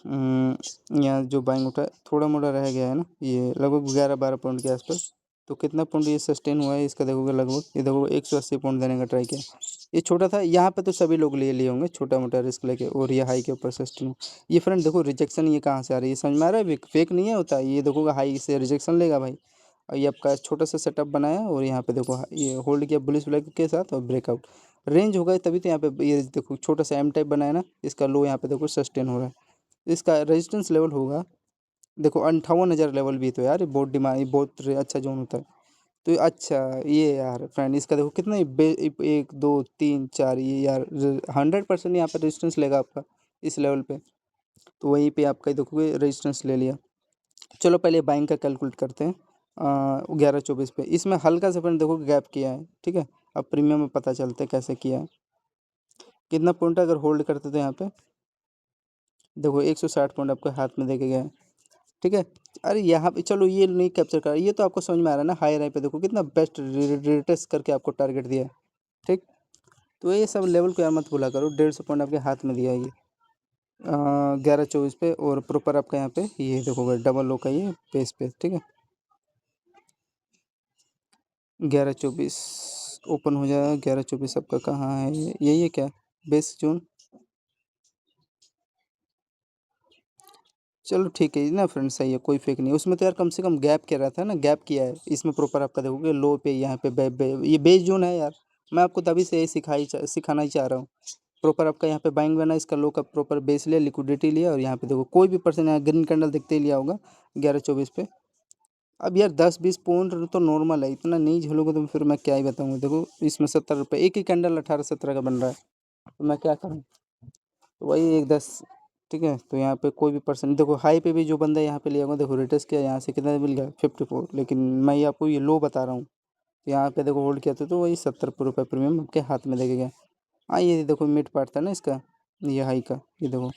Speaker 1: यहाँ जो बाइंग उठा है थोड़ा मोड़ा रह गया है ना, ये लगभग 11 12 पॉइंट के आसपास। तो कितना पॉइंट ये सस्टेन हुआ है इसका देखोगे, लगभग ये देखोगे 180 पॉइंट देने का ट्राई किया। ये छोटा था, यहाँ पे तो सभी लोग लिए लिए होंगे छोटा मोटा रिस्क लेके, और ये हाई के ऊपर सस्टेन। ये फ्रेंड देखो रिजेक्शन ये कहाँ से आ रही है, समझ में आ रहा है, फेक नहीं है होता, ये देखोगे हाई से रिजेक्शन लेगा भाई। और ये आपका छोटा सा सेटअप बनाया, और यहाँ पे देखो ये होल्ड किया बुलिश फ्लैग के साथ, और ब्रेकआउट रेंज होगा तभी तो यहाँ पे ये देखो छोटा सा एम टाइप बनाया ना, इसका लो यहाँ पे देखो सस्टेन हो रहा है। इसका रेजिस्टेंस लेवल होगा देखो 58,000 लेवल भी, तो यार ये बहुत डिमांड, ये बहुत अच्छा जोन होता है। तो अच्छा, ये यार फ्रेंड इसका देखो कितना 1 2 3 4, ये यार 100% यहाँ पर रेजिस्टेंस लेगा आपका इस लेवल पे। तो वहीं पे आपका देखोगे रेजिस्टेंस ले लिया। चलो पहले बाइंग का कैलकुलेट करते हैं। 11 24 पे इसमें हल्का सा फ्रेंड देखो गैप किया है, ठीक है। अब प्रीमियम में पता चलता है कैसे किया है। कितना पॉइंट अगर होल्ड करते थे यहाँ पे, देखो 160 पॉइंट आपको हाथ में देके गया है, ठीक है। अरे यहाँ पे चलो ये नहीं कैप्चर कर, ये तो आपको समझ में आ रहा है ना, हाई राई पे देखो कितना बेस्ट रिटेस्ट करके आपको टारगेट दिया है, ठीक। तो ये सब लेवल को यार मत भूला करो, 150 पॉइंट आपके हाथ में दिया है ये 11 24 पे, और प्रॉपर आपका यहाँ पे ये देखोगे डबल लो का ये पेज पे, ठीक है। 11 24 ओपन हो जाएगा। 11 24 आपका कहाँ है, यही है क्या, बेस जोन। चलो ठीक है ना फ्रेंड, सही है, कोई फेक नहीं उसमें, तो यार कम से कम गैप क्या रहा था ना, गैप किया है इसमें प्रॉपर आपका देखोगे लो पे, यहाँ पे ये बेस जोन है यार। मैं आपको तभी से यही सिखाना ही चाह रहा हूँ। प्रॉपर आपका यहाँ पे बाइंग बना, इसका लो का प्रॉपर बेस लिया, लिक्विडिटी लिया, और यहाँ पे देखो कोई भी पर्सन यहाँ ग्रीन कैंडल देखते ही लिया होगा 11 24 पे। अब यार 10 20 पॉइंट तो नॉर्मल है, इतना नहीं झेलोगे तो फिर मैं क्या ही बताऊँगा। देखो इसमें 70 रुपये, एक ही कैंडल 18 17 का बन रहा है, तो मैं क्या करूँ। तो वही 1 10, ठीक है। तो यहाँ पे कोई भी पर्सन देखो, हाई पे भी जो बंदा यहाँ पे लिया होगा, देखो रिटर्स किया, यहाँ से कितना मिल गया 54, लेकिन मैं ये आपको ये लो बता रहा हूँ। तो यहाँ पे देखो होल्ड किया था, तो वही 70 रुपये प्रीमियम आपके हाथ में देके गया। हाँ ये देखो मिड पार्ट था ना इसका, ये हाई का, ये देखो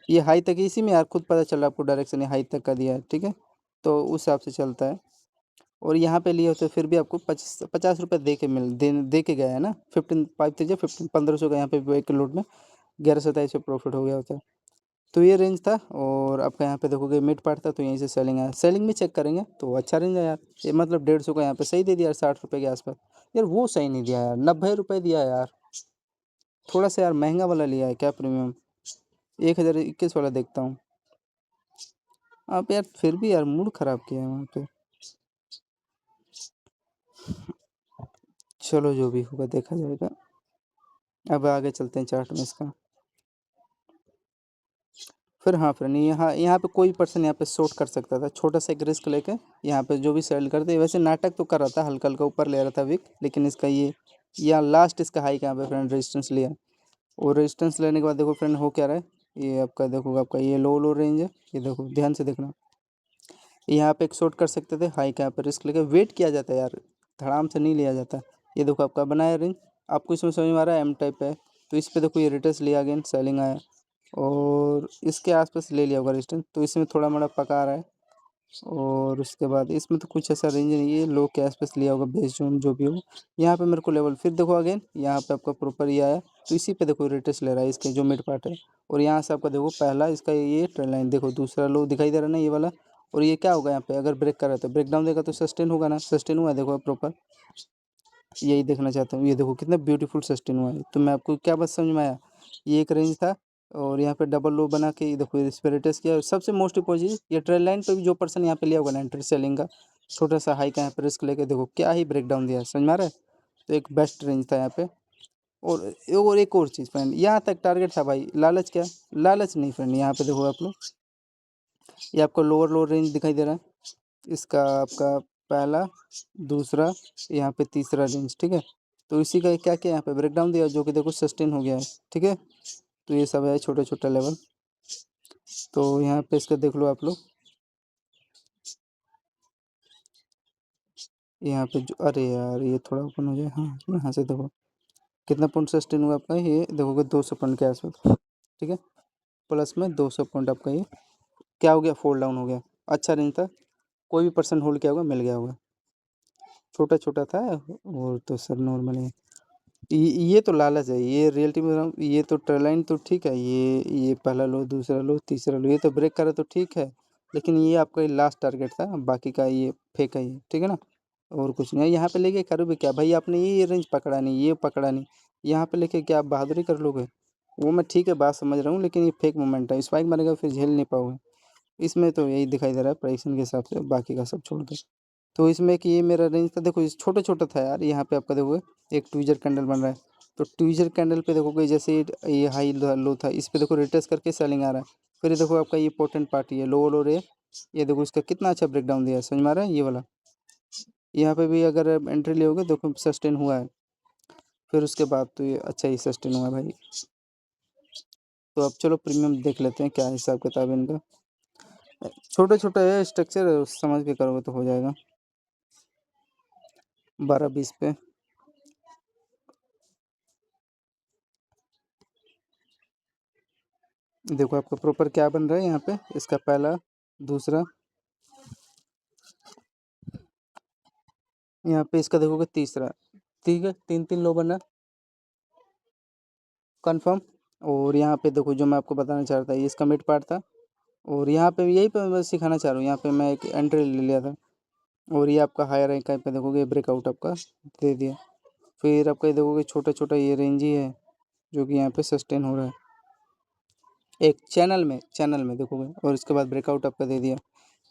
Speaker 1: ये हाई तक इसी में यार खुद पता चला आपको, डायरेक्शन ये हाई तक का दिया है, ठीक है। तो उस हिसाब से चलता है। और यहाँ पे लिए होते फिर भी आपको 50 50 रुपये दे के गया है ना। 15 यहाँ पे एक लोड में 11 27 पे प्रॉफिट हो गया होता है। तो ये रेंज था, और आपका यहाँ पे देखोगे मिड पार्ट था, तो यहीं से सेलिंग आया, सेलिंग में चेक करेंगे तो अच्छा रेंज है यार। ये मतलब 150 का यहाँ पे सही दे दिया यार, 60 रुपये के आसपास। यार वो सही नहीं दिया यार, 90 रुपये दिया यार, थोड़ा सा यार महंगा वाला लिया है क्या प्रीमियम। 1021 वाला देखता हूँ। आप यार फिर भी यार मूड ख़राब किया है वहाँ पे। चलो जो भी होगा देखा जाएगा। अब आगे चलते हैं चार्ट में इसका। फिर हाँ फ्रेंड, यहाँ यहाँ पे कोई पर्सन यहाँ पे शॉर्ट कर सकता था, छोटा सा एक रिस्क लेके। यहाँ पे जो भी सेल करते, वैसे नाटक तो कर रहा था, हल्का हल्का ऊपर ले रहा था विक, लेकिन इसका ये यहाँ लास्ट इसका हाई यहाँ पे फ्रेंड रेजिस्टेंस लिया। और रेजिस्टेंस लेने के बाद देखो फ्रेंड हो क्या रहा है, ये आपका देखो आपका ये लो रेंज है, ये देखो ध्यान से देखना। यहाँ पे एक शॉर्ट कर सकते थे, हाई का यहाँ पे रिस्क लेके वेट किया जाता है यार, धड़ाम से नहीं लिया जाता। ये देखो आपका बनाया रेंज, आपको इसमें समझ में आ रहा है, एम टाइप है। तो इस पे देखो ये रिटर्स लिया, अगेन सेलिंग आया, और इसके आसपास ले लिया होगा रेजिस्टेंस, तो इसमें थोड़ा मोड़ा पका रहा है। और उसके बाद इसमें तो कुछ ऐसा रेंज नहीं है, लो कैश पे लिया होगा बेस जोन जो भी हो। यहाँ पे मेरे को लेवल फिर देखो अगेन यहाँ पे आपका प्रॉपर ये आया, तो इसी पे देखो रिट्रेस ले रहा है इसके जो मिड पार्ट है। और यहाँ से आपका देखो पहला इसका ये ट्रेंड लाइन देखो, दूसरा लो दिखाई दे रहा है ना ये वाला। और ये क्या होगा यहाँ पे अगर ब्रेक कर रहा है तो ब्रेक डाउन देगा तो सस्टेन होगा ना, सस्टेन हुआ है देखो प्रॉपर। यही देखना चाहता हूँ, ये देखो कितना ब्यूटीफुल सस्टेन हुआ है। तो मैं आपको क्या बात समझ में आया, ये एक रेंज था। और यहाँ पे डबल लो बना के ये देखो इस पे रिटेस्ट किया। सबसे मोस्ट इंपॉर्टेंट ये ट्रेड लाइन पे भी जो पर्सन यहाँ पे लिया होगा ना एंट्री सेलिंग का, छोटा सा हाई का यहाँ पे रिस्क लेके देखो क्या ही ब्रेक डाउन दिया है, समझ में आ रहा है। तो एक बेस्ट रेंज था यहाँ पे। और एक और चीज़ फ्रेंड, यहाँ तक टारगेट था भाई, लालच क्या, लालच नहीं फ्रेंड। यहाँ पे देखो आप लोग, ये आपको लोअर लोअर रेंज दिखाई दे रहा है, इसका आपका पहला दूसरा यहाँ पे तीसरा रेंज, ठीक है। तो इसी का क्या क्या यहाँ पे ब्रेकडाउन दिया जो कि देखो सस्टेन हो गया है, ठीक है। तो ये सब है छोटे छोटा लेवल। तो यहाँ पे इसका देख लो आप लोग, यहाँ पे जो, अरे यार ये थोड़ा ओपन हो जाए, हाँ यहाँ से देखो कितना पॉइंट सस्टेन हुआ आपका, ये देखोगे 200 पॉइंट के आसपास, ठीक है। प्लस में 200 पॉइंट आपका ये क्या हो गया, फॉल डाउन हो गया। अच्छा रेंज था, कोई भी पर्सन होल्ड किया होगा मिल गया होगा। छोटा छोटा था और तो सब नॉर्मल है। ये तो लालच है, ये रियलिटी में बताऊं, ये तो ट्रेल लाइन तो ठीक है, ये पहला लो दूसरा लो तीसरा लो, ये तो ब्रेक करा तो ठीक है। लेकिन ये आपका लास्ट टारगेट था, बाकी का ये फेक है ये, ठीक है ना। और कुछ नहीं है यहाँ पे लेके करोगे क्या भाई, आपने ये रेंज पकड़ा नहीं, ये पकड़ा नहीं, यहाँ पे लेके क्या आप बहादुरी कर लोगे। वो मैं ठीक है बात समझ रहा हूँ, लेकिन ये फेक मोमेंट है, स्पाइक मारेगा फिर झेल नहीं पाओगे। इसमें तो यही दिखाई दे रहा है प्राइसन के हिसाब से, बाकी का सब छोड़ दो। तो इसमें कि ये मेरा रेंज था देखो, इस छोटा छोटा था यार। यहाँ पे आपका देखोगे एक ट्विजर कैंडल बन रहा है, तो ट्विजर कैंडल पे देखोगे जैसे ये हाई लो था, इस पे देखो रिटेस्ट करके सेलिंग आ रहा है। फिर ये देखो आपका ये पोर्टेंट पार्टी है लो लो रे, ये देखो इसका कितना अच्छा ब्रेकडाउन दिया है, समझ में आ रहा है ये वाला। यहाँ पे भी अगर एंट्री लोगे देखो सस्टेन हुआ है, फिर उसके बाद तो ये अच्छा ही सस्टेन हुआ है भाई। तो अब चलो प्रीमियम देख लेते हैं क्या हिसाब किताब है इनका। छोटा छोटा है स्ट्रक्चर, समझ के करोगे तो हो जाएगा। 12-20 पे देखो आपका प्रॉपर क्या बन रहा है यहाँ पे, इसका पहला दूसरा, यहाँ पे इसका देखोगे तीसरा, ठीक है। तीन तीन लो बना कंफर्म। और यहाँ पे देखो जो मैं आपको बताना चाह रहा था, ये इसका मिड पार्ट था। और यहाँ पे यही पे मैं बस सिखाना चाह रहा हूँ, यहाँ पे मैं एक एंट्री ले लिया था। और ये आपका हायर रैंक पे देखोगे ब्रेकआउट आपका दे दिया। फिर आपका ये देखोगे छोटा छोटा ये रेंज ही है जो कि यहाँ पे सस्टेन हो रहा है एक चैनल में देखोगे। और इसके बाद ब्रेकआउट आपका दे दिया,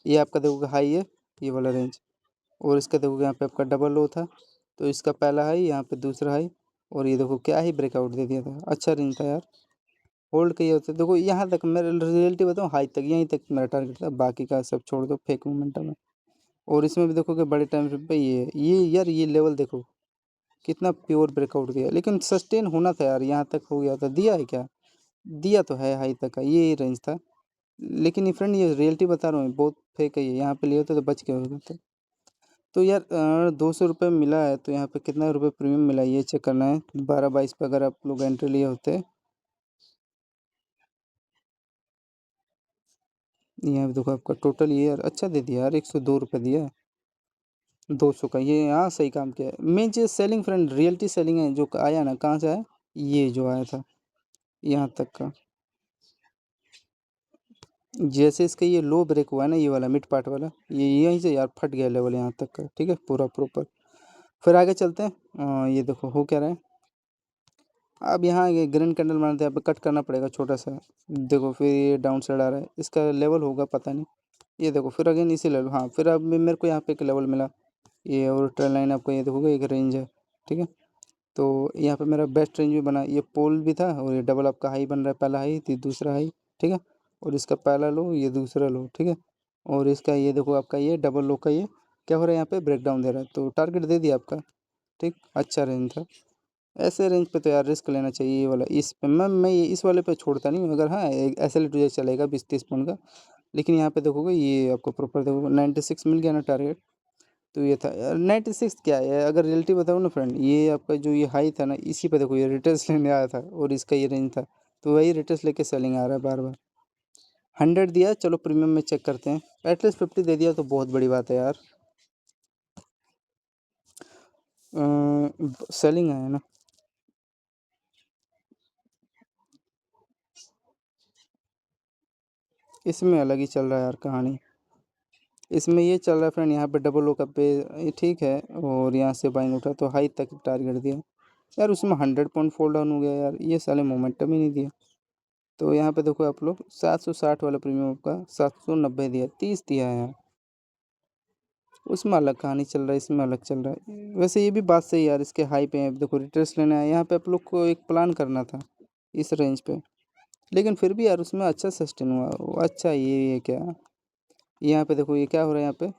Speaker 1: ये आपका देखोगे हाई है ये वाला रेंज। और इसका देखोगे यहाँ पे आपका डबल लो था, तो इसका पहला हाई यहाँ पे दूसरा हाई। और ये देखो क्या ही ब्रेकआउट दे दिया था, अच्छा रेंज था यार। होल्ड किए होते देखो यहाँ तक, मेरा रियलिटी बताऊँ हाई तक यहीं तक मेरा टारगेट था, बाकी का सब छोड़ दो फेक मोमेंटम है। और इसमें भी देखोगे बड़े टाइम फ्रेम पे ये यार ये लेवल देखो कितना प्योर ब्रेकआउट दिया, लेकिन सस्टेन होना था यार, यहाँ तक हो गया था, दिया है क्या, दिया तो है हाई तक का ये रेंज था। लेकिन ये फ्रेंड ये रियलिटी बता रहा हूँ बहुत फेक है ये, यहाँ पे लिए होते तो बच गए होते। तो यार 200 रुपये मिला है, तो यहाँ पे कितना रुपये प्रीमियम मिला है ये चेक करना है। 12-22 पे अगर आप लोग एंट्री लिए होते, यहाँ पे देखो आपका टोटल ये यार अच्छा दे दिया यार, 102 रुपये दिया, 200 का ये, हाँ सही काम किया है। मेन चीज़ सेलिंग फ्रेंड, रियलिटी सेलिंग है जो आया ना, कहाँ से आया, ये जो आया था यहाँ तक का। जैसे इसका ये लो ब्रेक हुआ है ना ये वाला मिड पार्ट वाला, ये यहीं से यार फट गया लेवल यहाँ तक का, ठीक है पूरा प्रॉपर। फिर आगे चलते हैं। ये देखो हो क्या रहा है, अब यहाँ ये ग्रीन कैंडल बनाते हैं, यहाँ पे कट करना पड़ेगा छोटा सा। देखो फिर ये डाउन साइड आ रहा है, इसका लेवल होगा पता नहीं। ये देखो फिर अगेन इसी लेवल, हाँ फिर अब मेरे को यहाँ पे एक लेवल मिला ये, और ट्रेल लाइन आपको ये देखोगे एक रेंज है, ठीक है। तो यहाँ पे मेरा बेस्ट रेंज भी बना, ये पोल भी था। और ये डबल आपका हाई बन रहा है, पहला हाई दूसरा हाई, ठीक है। और इसका पहला लो ये दूसरा लो, ठीक है। और इसका ये देखो आपका ये डबल लो का ये क्या हो रहा है, यहाँ पे ब्रेक डाउन दे रहा है, तो टारगेट दे दिया आपका, ठीक अच्छा रेंज था। ऐसे रेंज पे तो यार रिस्क लेना चाहिए, ये वाला इस पे मैं ये इस वाले पे छोड़ता नहीं हूँ, अगर हाँ ऐसे लेट चलेगा 20-30 पॉइंट का। लेकिन यहाँ पे देखोगे ये आपको प्रॉपर देखो 96 मिल गया ना टारगेट। तो ये था यार 96 क्या है, अगर रियलिटी बताऊँ ना फ्रेंड, ये आपका जो ये हाई था ना इसी पे देखो ये रिटेस्ट लेने आया था, और इसका ये रेंज था। तो वही रिटेस्ट लेके सेलिंग आ रहा है बार बार। 100 दिया है, चलो प्रीमियम में चेक करते हैं। एटलीस्ट 50 दे दिया तो बहुत बड़ी बात है यार। सेलिंग है ना, इसमें अलग ही चल रहा है यार कहानी। इसमें ये चल रहा है फ्रेंड, यहाँ पे डबल ओ का पे ये ठीक है, और यहाँ से बाइंग उठा तो हाई तक टारगेट दिया यार, उसमें 100 पॉइंट फॉल डाउन हो गया यार, ये साले मोमेंटम ही नहीं दिया। तो यहाँ पे देखो आप लोग 760 वाला प्रीमियम आपका 790 दिया, 30 दिया है यार, उसमें अलग कहानी चल रहा है, इसमें अलग चल रहा है। वैसे ये भी बात सही है यार, इसके हाई पे देखो रिटर्स लेना है, यहाँ पे आप लोग को एक प्लान करना था इस रेंज पे, लेकिन फिर भी यार उसमें अच्छा सस्टेन हुआ। अच्छा ये क्या, यहाँ पे देखो ये क्या हो रहा है, यहाँ पे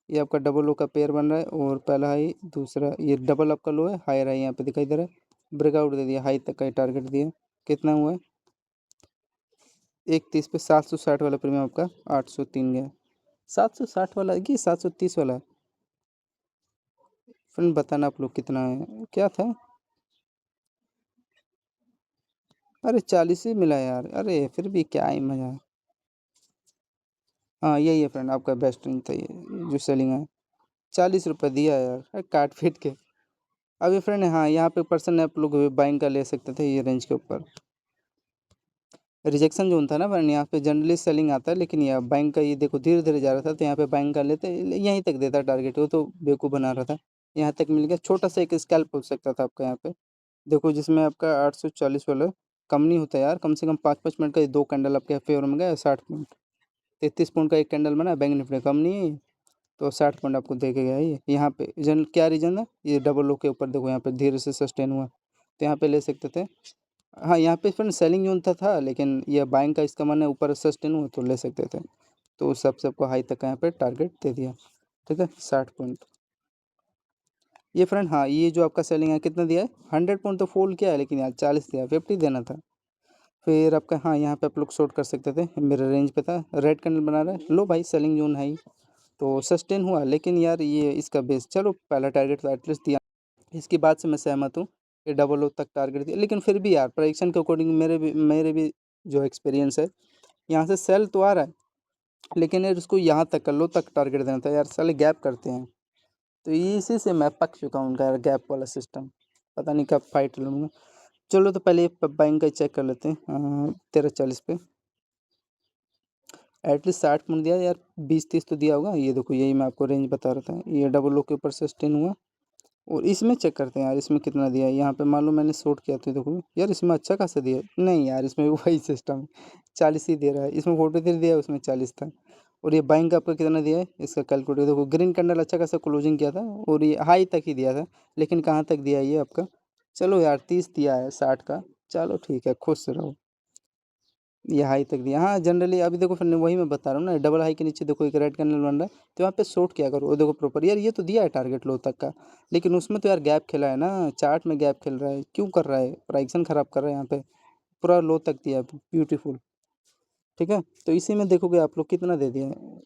Speaker 1: ये आपका डबल लो का पेयर बन रहा है, और पहला हाई दूसरा ये डबल आपका लो है, हाई रहा है यहाँ पे दिखाई दे रहा है, ब्रेकआउट दे दिया, हाई तक का टारगेट दिया, कितना हुआ है 130 पे, 760 वाला प्रीमियम आपका 803 गया, 760 वाला कि 730 वाला, फ्रेंड बताना आप लोग कितना है क्या था। अरे 40 ही मिला यार, अरे फिर भी क्या ही मजा। हाँ यही है फ्रेंड, आपका बेस्ट रेंज था ये जो सेलिंग है, 40 रुपये दिया यार, अरे काट पीट के। अभी फ्रेंड हाँ यहाँ पे पर्सन आप लोग बाइंग का ले सकते थे ये रेंज के ऊपर। रिजेक्शन जोन था ना फ्रेंड, यहाँ पे जनरली सेलिंग आता है, लेकिन यहाँ बाइंग का ये देखो धीरे धीरे जा रहा था, तो यहाँ पे बाइंग कर लेते, यहीं तक देता टारगेट, वो तो बेवकूफ़ बना रहा था, यहाँ तक मिल गया, छोटा सा एक स्कैल्प हो सकता था आपका यहाँ पे। देखो जिसमें आपका 840 वाला कम नहीं होता यार, कम से कम 5-5 मिनट का ये दो कैंडल आपके फेवर में गया, 60 पॉइंट, 33 पॉइंट का एक कैंडल बना, बैंक निफ्टी कम नहीं है ये, तो 60 पॉइंट आपको दे के गया ये। यहाँ पे जन क्या रीज़न है, ये डबल लो के ऊपर देखो यहाँ पे धीरे से सस्टेन हुआ, तो यहाँ पे ले सकते थे। हाँ यहाँ पे फ्रेंड सेलिंग जोन था, लेकिन ये बाइंग का इसका मन है ऊपर सस्टेन हुआ तो ले सकते थे, तो उस सबको हाई तक का यहाँ पे टारगेट दे दिया, ठीक है 60 पॉइंट। ये फ्रेंड हाँ ये जो आपका सेलिंग है कितना दिया है, 100 पॉइंट तो फोल्ड किया है, लेकिन यार 40 दिया, 50 देना था। फिर आपका हाँ यहाँ पे आप लोग शॉर्ट कर सकते थे, मेरे रेंज पे था, रेड कैंडल बना रहा है, लो भाई सेलिंग जोन है ही, तो सस्टेन हुआ, लेकिन यार ये इसका बेस चलो पहला टारगेट तो एटलीस्ट दिया, इसकी बात से मैं सहमत हूँ कि डबल ओ तक टारगेट दिया, लेकिन फिर भी यार प्राइक्शन के अकॉर्डिंग मेरे भी जो एक्सपीरियंस है, यहाँ से सेल तो आ रहा है, लेकिन यार उसको यहाँ तक कर लो तक टारगेट देना था यार, साले गैप करते हैं, तो इसी से मैं पक चुका हूँ उनका यार गैप वाला सिस्टम, पता नहीं कब फाइट लूँगा। चलो तो पहले बैंक का चेक कर लेते हैं, 1340 पे एटलीस्ट 60 पॉइंट दिया यार, 20-30 तो दिया होगा, ये देखो यही मैं आपको रेंज बता रहा था, ये डबल ओ के ऊपर सस्टेन हुआ, और इसमें चेक करते हैं यार इसमें कितना दिया है, यहाँ पे मान लो मैंने शॉर्ट किया तो देखो यार इसमें अच्छा खासा दिया है, नहीं यार इसमें भी वही सिस्टम 40 ही दे रहा है, इसमें 43 दिया है, उसमें 40 था। और ये बाइंग का आपका कितना दिया है, इसका कैलकुलेटर देखो, ग्रीन कैंडल अच्छा खासा क्लोजिंग किया था, और ये हाई तक ही दिया था, लेकिन कहाँ तक दिया है ये आपका, चलो यार 30 दिया है 60 का, चलो ठीक है खुश रहो, ये हाई तक दिया। हाँ जनरली अभी देखो फिर वही मैं बता रहा हूँ ना, डबल हाई के नीचे देखो एक रेड कैंडल बन रहा है, तो वहाँ पे शॉर्ट किया करो, वो देखो प्रॉपर यार, ये तो दिया है टारगेट लो तक का, लेकिन उसमें तो यार गैप खेला है ना, चार्ट में गैप खेल रहा है, क्यों कर रहा है, प्राइक्शन खराब कर रहा है यहाँ पे, पूरा लो तक दिया ब्यूटीफुल, ठीक है, तो इसी में देखोगे आप लोग कितना दे दिया है।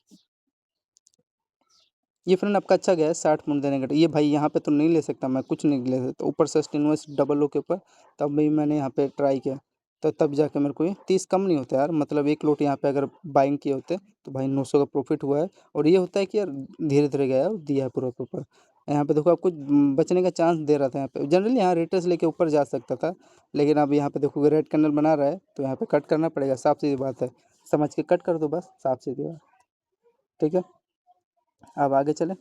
Speaker 1: ये फ्रेंड आपका अच्छा गया है 60 पॉइंट देने का, ये भाई यहाँ पे तो नहीं ले सकता मैं, कुछ नहीं ले सकता, ऊपर सस्टेनस डबल लो के ऊपर, तब भी मैंने यहाँ पे ट्राई किया, तो तब जाके मेरे को ये 30 कम नहीं होता यार, मतलब एक लोट यहाँ पे अगर बाइंग किए होते तो भाई 900 का प्रॉफिट हुआ है, और ये होता है कि यार धीरे धीरे गया और दिया है पूरा प्रॉपर। यहाँ पे देखो आपको बचने का चांस दे रहा था, यहाँ पे जनरली यहाँ रेटर्स लेके ऊपर जा सकता था, लेकिन अब यहाँ पे देखो रेड कैंडल बना रहा है, तो यहाँ पे कट करना पड़ेगा, साफ सीधी बात है, समझ के कट कर दो बस, साफ सीधी बात, ठीक है। अब आगे चले,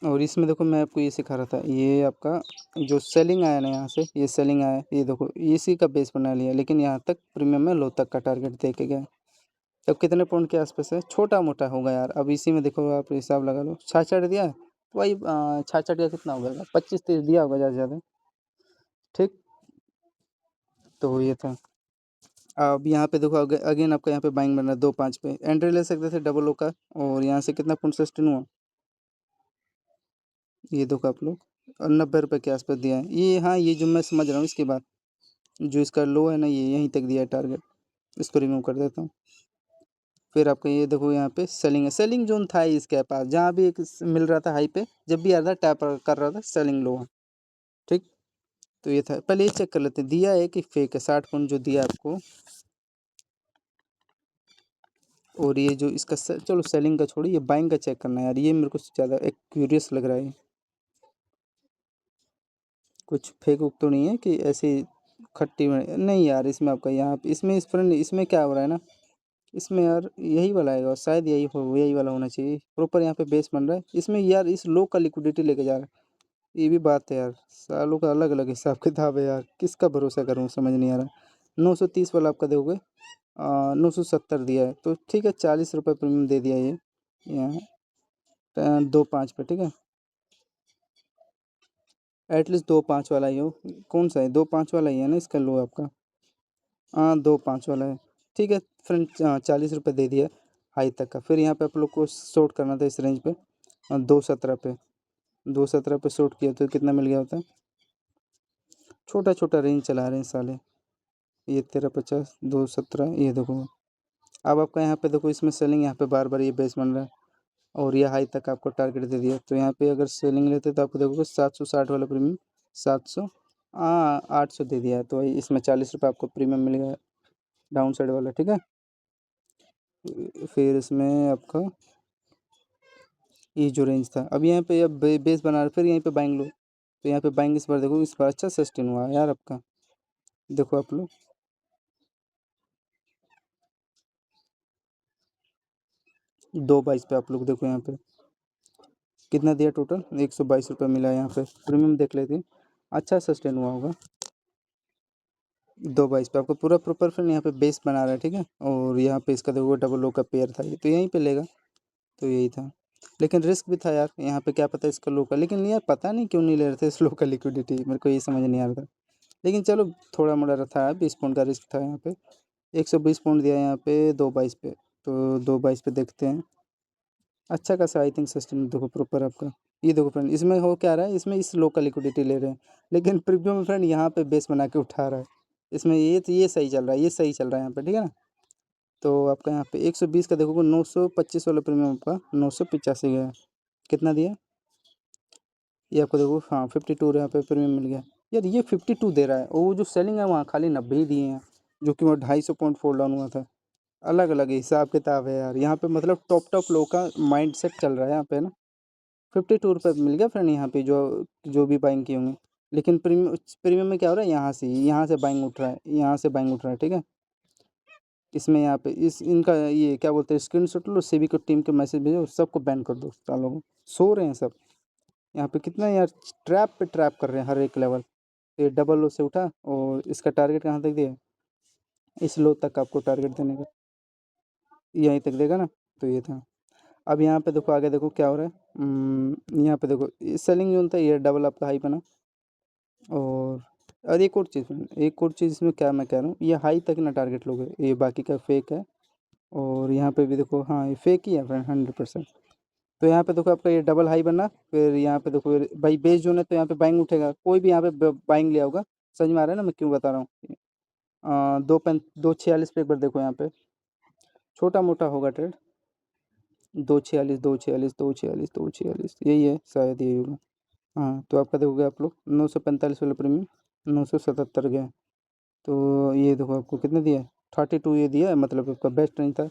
Speaker 1: और इसमें देखो मैं आपको ये सिखा रहा था, ये आपका जो सेलिंग आया ना यहाँ से, ये सेलिंग आया, ये देखो इसी का बेस बना लिया, लेकिन यहाँ तक प्रीमियम में लो तक का टारगेट दे के गया, तब कितने पॉइंट के आसपास है, छोटा मोटा होगा यार, अब इसी में देखो आप हिसाब लगा लो, 66 दिया है, तो वही 66 का कितना होगा, 25-30 दिया होगा ज़्यादा से ज़्यादा, ठीक, तो ये था। अब यहाँ पे देखो अगेन आपका यहाँ पे बाइंग बन रहा है 2-5 पे, एंट्री ले सकते थे डबल ओ का, और यहाँ से कितना पॉइंट सस्टेन हुआ, ये देखो आप लोग, और 90 रुपये के आसपास दिया है ये, हाँ ये जो मैं समझ रहा हूँ इसके बाद, जो इसका लो है ना ये यहीं तक दिया है टारगेट, इसको रिमूव कर देता हूँ। फिर आपका ये देखो यहाँ पे सेलिंग है, सेलिंग जोन था ही इसके पास, जहाँ भी एक मिल रहा था हाई पे, जब भी आ रहा था टैप कर रहा था, सेलिंग लो है, ठीक, तो ये था, पहले ये चेक कर लेते हैं दिया है कि फेक है, 60 पॉइंट जो दिया आपको, और ये जो इसका चलो सेलिंग का छोड़ो, ये बाइंग का चेक करना है यार, ये मेरे को ज़्यादा एक क्यूरियस लग रहा है। कुछ फेक उक तो नहीं है कि ऐसे खट्टी नहीं यार, इसमें आपका यहाँ पे इसमें इस फ्रेंड इसमें क्या हो रहा है ना, इसमें यार यही वाला आएगा शायद, यही वाला होना चाहिए प्रॉपर। यहाँ पे बेस बन रहा है इसमें यार, इस लो का लिक्विडिटी लेके जा रहा है। ये भी बात है यार, सालों का अलग अलग हिसाब किताब है यार, किसका भरोसा करूँ समझ नहीं आ रहा। 930 वाला आपका दोगे, 970 दिया है तो ठीक है, 40 रुपये प्रीमियम दे दिया ये यहाँ 2.5 पे, ठीक है। एटलीस्ट 2.5 वाला ही हो, कौन सा है 2.5 वाला ही है ना इसका लो आपका, हाँ 2.5 वाला है, ठीक है फ्रेंड। 40 रुपये दे दिया हाई तक का। फिर यहाँ पे आप लोग को शॉर्ट करना था इस रेंज पे, 2.17 पे, 2.17 पे शॉर्ट किया तो कितना मिल गया होता है। छोटा छोटा रेंज चला रहे हैं साले, ये 13.50, 2.17, ये देखो। अब आपका यहाँ पे देखो, इसमें सेलिंग यहाँ पे बार बार ये बेस बन रहा है, और ये हाई तक आपको टारगेट दे दिया, तो यहाँ पे अगर सेलिंग लेते तो आपको देखोगे 760 वाला प्रीमियम, 700, हाँ 800 दे दिया है, तो वही इसमें 40 रुपये आपको प्रीमियम मिल गया डाउन साइड वाला, ठीक है। फिर इसमें आपका ये जो रेंज था, अब यहाँ पे अब बेस बना रहे, फिर यहीं पे बाइंग लो, तो यहाँ पे बाइंग इस बार देखो, इस बार अच्छा सस्टेन हुआ है यार आपका, देखो आप लोग 2.22 पे आप लोग देखो, यहाँ पे कितना दिया टोटल, 122 रुपये मिला है यहाँ पे, प्रीमियम देख लेते हैं, अच्छा सस्टेन हुआ होगा। 2.22 पे आपको पूरा प्रॉपर फिर यहाँ पे बेस बना रहा है, ठीक है। और यहाँ पे इसका देखो डबल लो का पेयर था ये, तो यहीं पे लेगा, तो यही था। लेकिन रिस्क भी था यार, यहाँ पे क्या पता इसका लो का, लेकिन यार पता नहीं क्यों नहीं ले रहे थे इस लो का लिक्विडिटी, मेरे को ये समझ नहीं आ रहा था। लेकिन चलो थोड़ा मोड़ा था, 20 पॉइंट का रिस्क था यहाँ पे, 120 पॉइंट दिया यहाँ पे 2.22 पे, तो 2.22 पे देखते हैं। अच्छा खासा आई थिंक सिस्टम देखो प्रॉपर आपका, ये देखो फ्रेंड, इसमें हो क्या रहा है, इसमें इस लो का लिक्विडिटी ले रहे हैं, लेकिन प्रीमियम में फ्रेंड यहाँ पे बेस बना के उठा रहा है, इसमें ये तो ये सही चल रहा है, ये सही चल रहा है यहाँ पे, ठीक है ना। तो आपका यहाँ पे 120 का देखोगे, 925 वाला प्रीमियम आपका 985 गया है, कितना दिया ये आपको देखो, हाँ 52 यहाँ पे प्रीमियम मिल गया यार, ये 52 दे रहा है, और वो जो सेलिंग है वहाँ खाली 90 ही दिए हैं, जो कि वो 250 पॉइंट फोल्ड डाउन हुआ था। अलग अलग हिसाब किताब है यार यहाँ पे, मतलब टॉप टॉप लोग का माइंड सेट चल रहा है यहाँ पे ना। 52 रुपये मिल गया फ्रेंड यहाँ पे, जो जो भी बाइंग किए होंगे। लेकिन प्रीमियम प्रीमियम में क्या हो रहा है, यहाँ से बाइंग उठ रहा है, यहाँ से बाइंग उठ रहा है, ठीक है। इसमें यहाँ पे इस इनका ये क्या बोलते हैं, स्क्रीन शॉट लो, सेबी को टीम के मैसेज भेजो, सबको बैन कर दो सालों को, सो रहे हैं सब यहाँ पे, कितना यार ट्रैप पे ट्रैप कर रहे हैं हर एक लेवल। ये डबल लो से उठा, और इसका टारगेट कहाँ तक दिया, इस लो तक आपको टारगेट देने का, यहीं तक देगा ना, तो ये था। अब यहाँ पे देखो आगे देखो क्या हो रहा है, यहाँ पे देखो सेलिंग जोन था, ये डबल आपका हाई बना। और एक और चीज़, एक और चीज़ इसमें क्या मैं कह रहा हूँ, ये हाई तक ना टारगेट लोगे, ये बाकी का फेक है। और यहाँ पे भी देखो, हाँ ये फेक ही है फ्रेंड 100%। तो यहाँ पे देखो आपका ये डबल हाई बना, फिर यहाँ पे देखो भाई बेस जोन है, तो यहाँ पे बाइंग उठेगा, कोई भी यहाँ पे बाइंग लिया होगा, समझ में आ रहा है ना मैं क्यों बता रहा हूँ। 2.46 पे एक बार देखो यहाँ पे, छोटा मोटा होगा ट्रेड, 2.46, 2.46, 2.46, 2.46, यही है शायद, यही होगा। हाँ तो आपका देखोगे आप लोग 945 वाला प्रीमियम 977 गया, तो ये देखो आपको कितना दिया है, 32 ये दिया है, मतलब आपका बेस्ट रेंज था।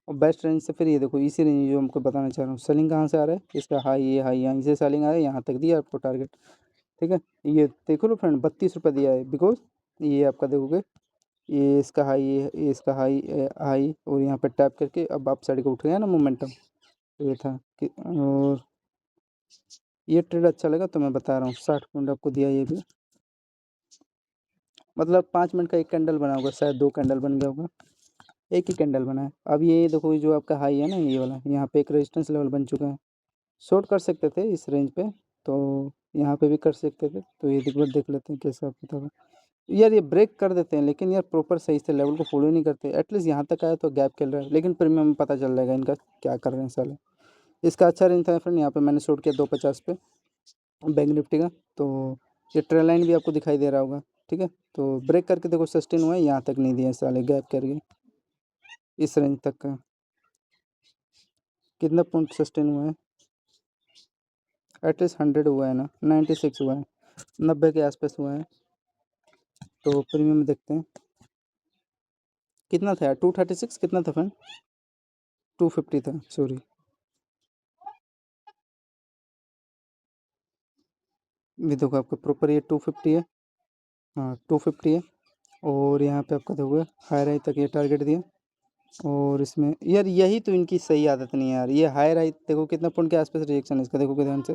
Speaker 1: और बेस्ट रेंज से फिर ये देखो, इसी रेंज जो हमको बताना चाह रहा हूँ, सेलिंग कहाँ से आ रहा है, इसका हाई, ये हाई यहाँ से सेलिंग आ रहा है, यहाँ तक दिया आपको टारगेट, ठीक है। ये देखो लो फ्रेंड, 32 रुपये दिया है, बिकॉज ये आपका देखोगे, ये इसका हाई, ये इसका हाई, हाई, और यहाँ पे टैप करके अब आप साइड को उठ गया ना मोमेंटम, तो ये था कि, और ये ट्रेड अच्छा लगा तो मैं बता रहा हूँ, 60 पॉइंट आपको दिया ये भी, मतलब 5 मिनट का एक कैंडल बना होगा, शायद 2 कैंडल बन गया होगा, एक ही कैंडल बना है। अब ये देखो, ये जो आपका हाई है ना, ये वाला, यहाँ पे एक रेजिस्टेंस लेवल बन चुका है, शॉर्ट कर सकते थे इस रेंज पे, तो यहाँ पे भी कर सकते थे, तो ये एक बार देख लेते हैं कैसा आपका था यार। ये ब्रेक कर देते हैं, लेकिन यार प्रॉपर सही से लेवल को फॉलो नहीं करते, एटलीस्ट यहाँ तक आया तो गैप खेल रहा है, लेकिन प्रीमियम में पता चल जाएगा इनका क्या कर रहे हैं साले। इसका अच्छा रेंज था फ्रेंड, यहाँ पे मैंने शॉर्ट किया 2.50 पे बैंक निफ्टी का, तो ये ट्रेल लाइन भी आपको दिखाई दे रहा होगा, ठीक है। तो ब्रेक करके देखो सस्टेन हुआ है, यहाँ तक नहीं दिया साले, गैप करके इस रेंज तक का, कितना पॉइंट सस्टेन हुआ है, एटलीस्ट 100 हुआ है ना, 96 हुआ है, 90 के आसपास हुआ है। तो प्रीमियम देखते हैं कितना था यार, 236 कितना था फ्रेंड, 250 था, सॉरी। ये देखो आपका प्रॉपर ये 250 है। हाँ 250 है। और यहाँ पे आपका देखो हाई राइट तक ये टारगेट दिया। और इसमें यार यही तो इनकी सही आदत नहीं है यार, ये हाई राइट देखो कितना पॉइंट के आसपास रिएक्शन है इसका, देखो कि ध्यान से।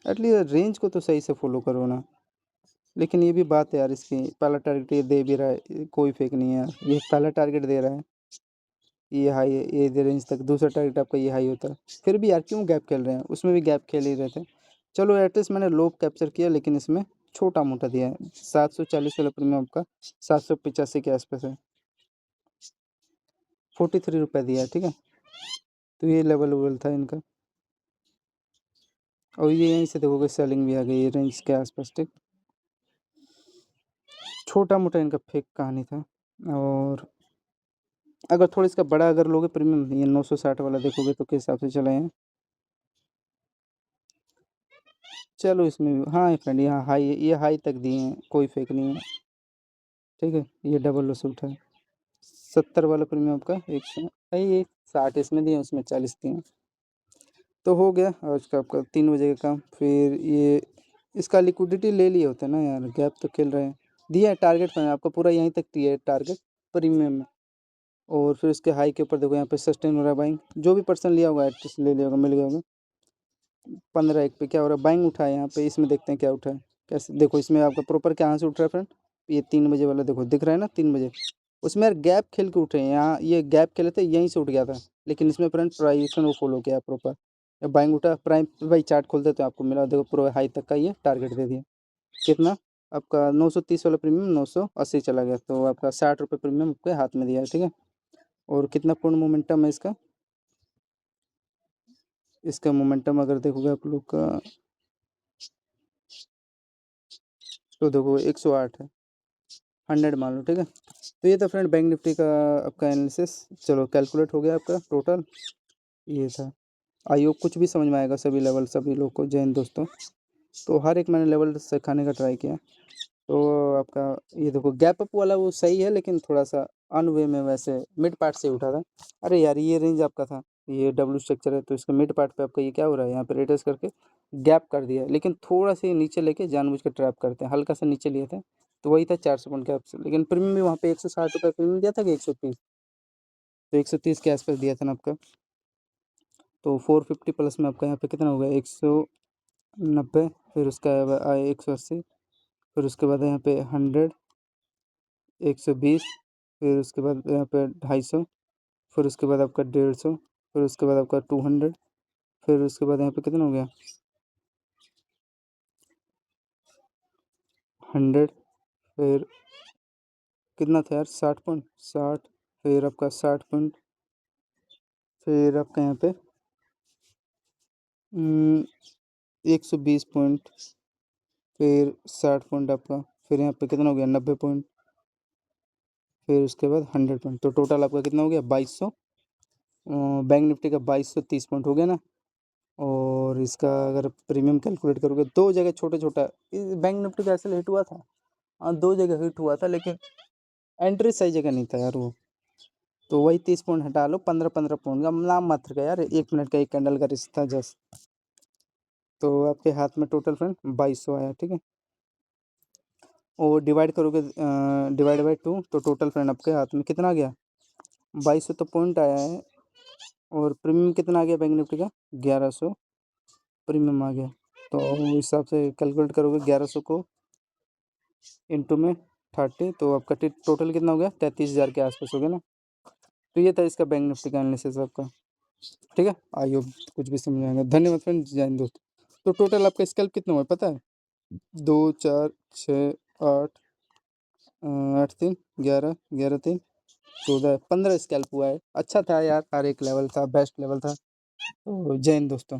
Speaker 1: एटलीस्ट रेंज को तो सही से फॉलो करो ना। लेकिन ये भी बात है यार, इसकी पहला टारगेट ये दे भी रहा है, ये कोई फेक नहीं है यार, ये पहला टारगेट दे रहा है। ये हाई है, ये दे रेंज तक, दूसरा टारगेट आपका ये हाई होता है। फिर भी यार क्यों गैप खेल रहे हैं, उसमें भी गैप खेल ही रहे थे। चलो एटलीस्ट मैंने लो कैप्चर किया, लेकिन इसमें छोटा मोटा दिया है। 740 वाला प्रीमियम आपका 785 के आसपास है। 43 रुपये दिया है, ठीक है। तो ये लेवल वेवल था इनका। और ये यहीं से देखोगे सेलिंग भी आ गई है रेंज के आसपास, ठीक। छोटा मोटा इनका फेक कहानी था। और अगर थोड़ा इसका बड़ा अगर लोगे प्रीमियम, ये 960 वाला देखोगे तो किस हिसाब से चले हैं। चलो इसमें भी हाँ फ्रेंड, यहाँ हाई, ये हाई तक दिए हैं, कोई फेक नहीं है, ठीक है। ये डबल सूट है। 70 वाला प्रीमियम आपका 100, ये 60 इसमें दिए, उसमें 40 दिए। तो हो गया आज का आपका 3 बजे का काम। फिर ये इसका लिक्विडिटी ले लिए होते ना यार, गैप तो खेल रहे हैं। दिया है टारगेट मैंने आपका पूरा यहीं तक दिया है टारगेट प्रीमियम में। और फिर उसके हाई के ऊपर देखो यहाँ पे सस्टेन हो रहा है बाइंग, जो भी पर्सन लिया होगा एटलीस्ट ले लिया होगा, मिल गया होगा। 15 1 पे क्या हो रहा है, बाइंग उठा है यहाँ पे, इसमें देखते हैं क्या उठा है। कैसे देखो इसमें आपका प्रॉपर कहाँ से उठ रहा है फ्रेंड, ये 3 बजे वाला देखो दिख रहा है ना, 3 बजे। उसमें यार गैप खेल के उठे हैं, यहाँ ये गैप खेले थे यहीं से उठ गया था। लेकिन इसमें फ्रेंड प्राइवेशन वो फॉलो किया प्रॉपर, बाइंग उठा प्राइम भाई, चार्ट खोलते तो आपको मिला, देखो पूरा हाई तक का ये टारगेट दे दिया। कितना आपका 930 वाला प्रीमियम 980 चला गया, तो आपका 60 रुपये प्रीमियम आपके हाथ में दिया है, ठीक है। और कितना पूर्ण मोमेंटम है इसका, इसका मोमेंटम अगर देखोगे आप लोग का, तो देखो 108 है, 100 मान लो, ठीक है। तो ये था फ्रेंड बैंक निफ्टी का आपका एनालिसिस। चलो कैलकुलेट हो गया आपका टोटल, ये था। आई होप कुछ भी समझ में आएगा सभी लेवल सभी लोग को। जय हिंद दोस्तों। तो हर एक मैंने लेवल सिखाने का ट्राई किया। तो आपका ये देखो गैप अप वाला वो सही है, लेकिन थोड़ा सा अनवे में वैसे मिड पार्ट से उठा था। अरे यार ये रेंज आपका था, ये डब्ल्यू स्ट्रक्चर है, तो इसका मिड पार्ट पे आपका ये क्या हो रहा है, यहाँ पे रेटर्स करके गैप कर दिया है। लेकिन थोड़ा सा नीचे लेके जानबूझ के ट्रैप करते हैं, हल्का सा नीचे लिए थे। तो वही था 400 पॉइंट का। लेकिन प्रीमियम भी वहाँ पे 160 रुपये प्रीमियम दिया था कि 130, तो 130 के आसपास दिया था ना आपका। तो 450 प्लस में आपका यहाँ पे कितना हो गया, 190। फिर उसका आया 180। फिर उसके बाद यहाँ पे 100, 120। फिर उसके बाद यहाँ पे 250। फिर उसके बाद आपका 150। फिर उसके बाद आपका 200। फिर उसके बाद यहाँ पे कितना हो गया, 100। फिर कितना था यार, 60 पॉइंट 60। फिर आपका 60 पॉइंट। फिर आपका यहाँ पे 120 पॉइंट। फिर 60 पॉइंट आपका। फिर यहाँ पे कितना हो गया, 90 पॉइंट। फिर उसके बाद 100 पॉइंट। तो टोटल आपका कितना हो गया, 2200। बैंक निफ्टी का 2230 पॉइंट हो गया ना। और इसका अगर प्रीमियम कैलकुलेट करोगे, दो जगह छोटे छोटा बैंक निफ्टी का ऐसे हिट हुआ था। हाँ 2 जगह हिट हुआ था, लेकिन एंट्री सही जगह नहीं था यार वो। तो वही 30 पॉइंट हटा लो, 15-15 पॉइंट का नाम मात्र का यार, 1 मिनट का एक कैंडल का रिश्ता जस्ट। तो आपके हाथ में टोटल फ्रेंड 2200 आया, ठीक है। और डिवाइड करोगे, डिवाइड बाई 2, तो टोटल फ्रेंड आपके हाथ में कितना आ गया, 2200 तो पॉइंट आया है। और प्रीमियम कितना आ गया बैंक निफ्टी का, 1100 प्रीमियम आ गया। तो उस हिसाब से कैलकुलेट करोगे 1100 को इंटू में 30, तो आपका टोटल कितना हो गया, 33,000 के आसपास हो गया ना। तो ये था इसका बैंक निफ्टी का एनालिसिस आपका, ठीक है। आई होप कुछ भी समझ आएगा। धन्यवाद फ्रेंड, जय हिंद दोस्त। तो टोटल आपका स्कैल्प कितना हुआ पता है, 2 4 6 8, 8 3 11 11 3 14 15 स्कैल्प हुआ है। अच्छा था यार, हर एक लेवल था, बेस्ट लेवल था। तो जय हिंद दोस्तों।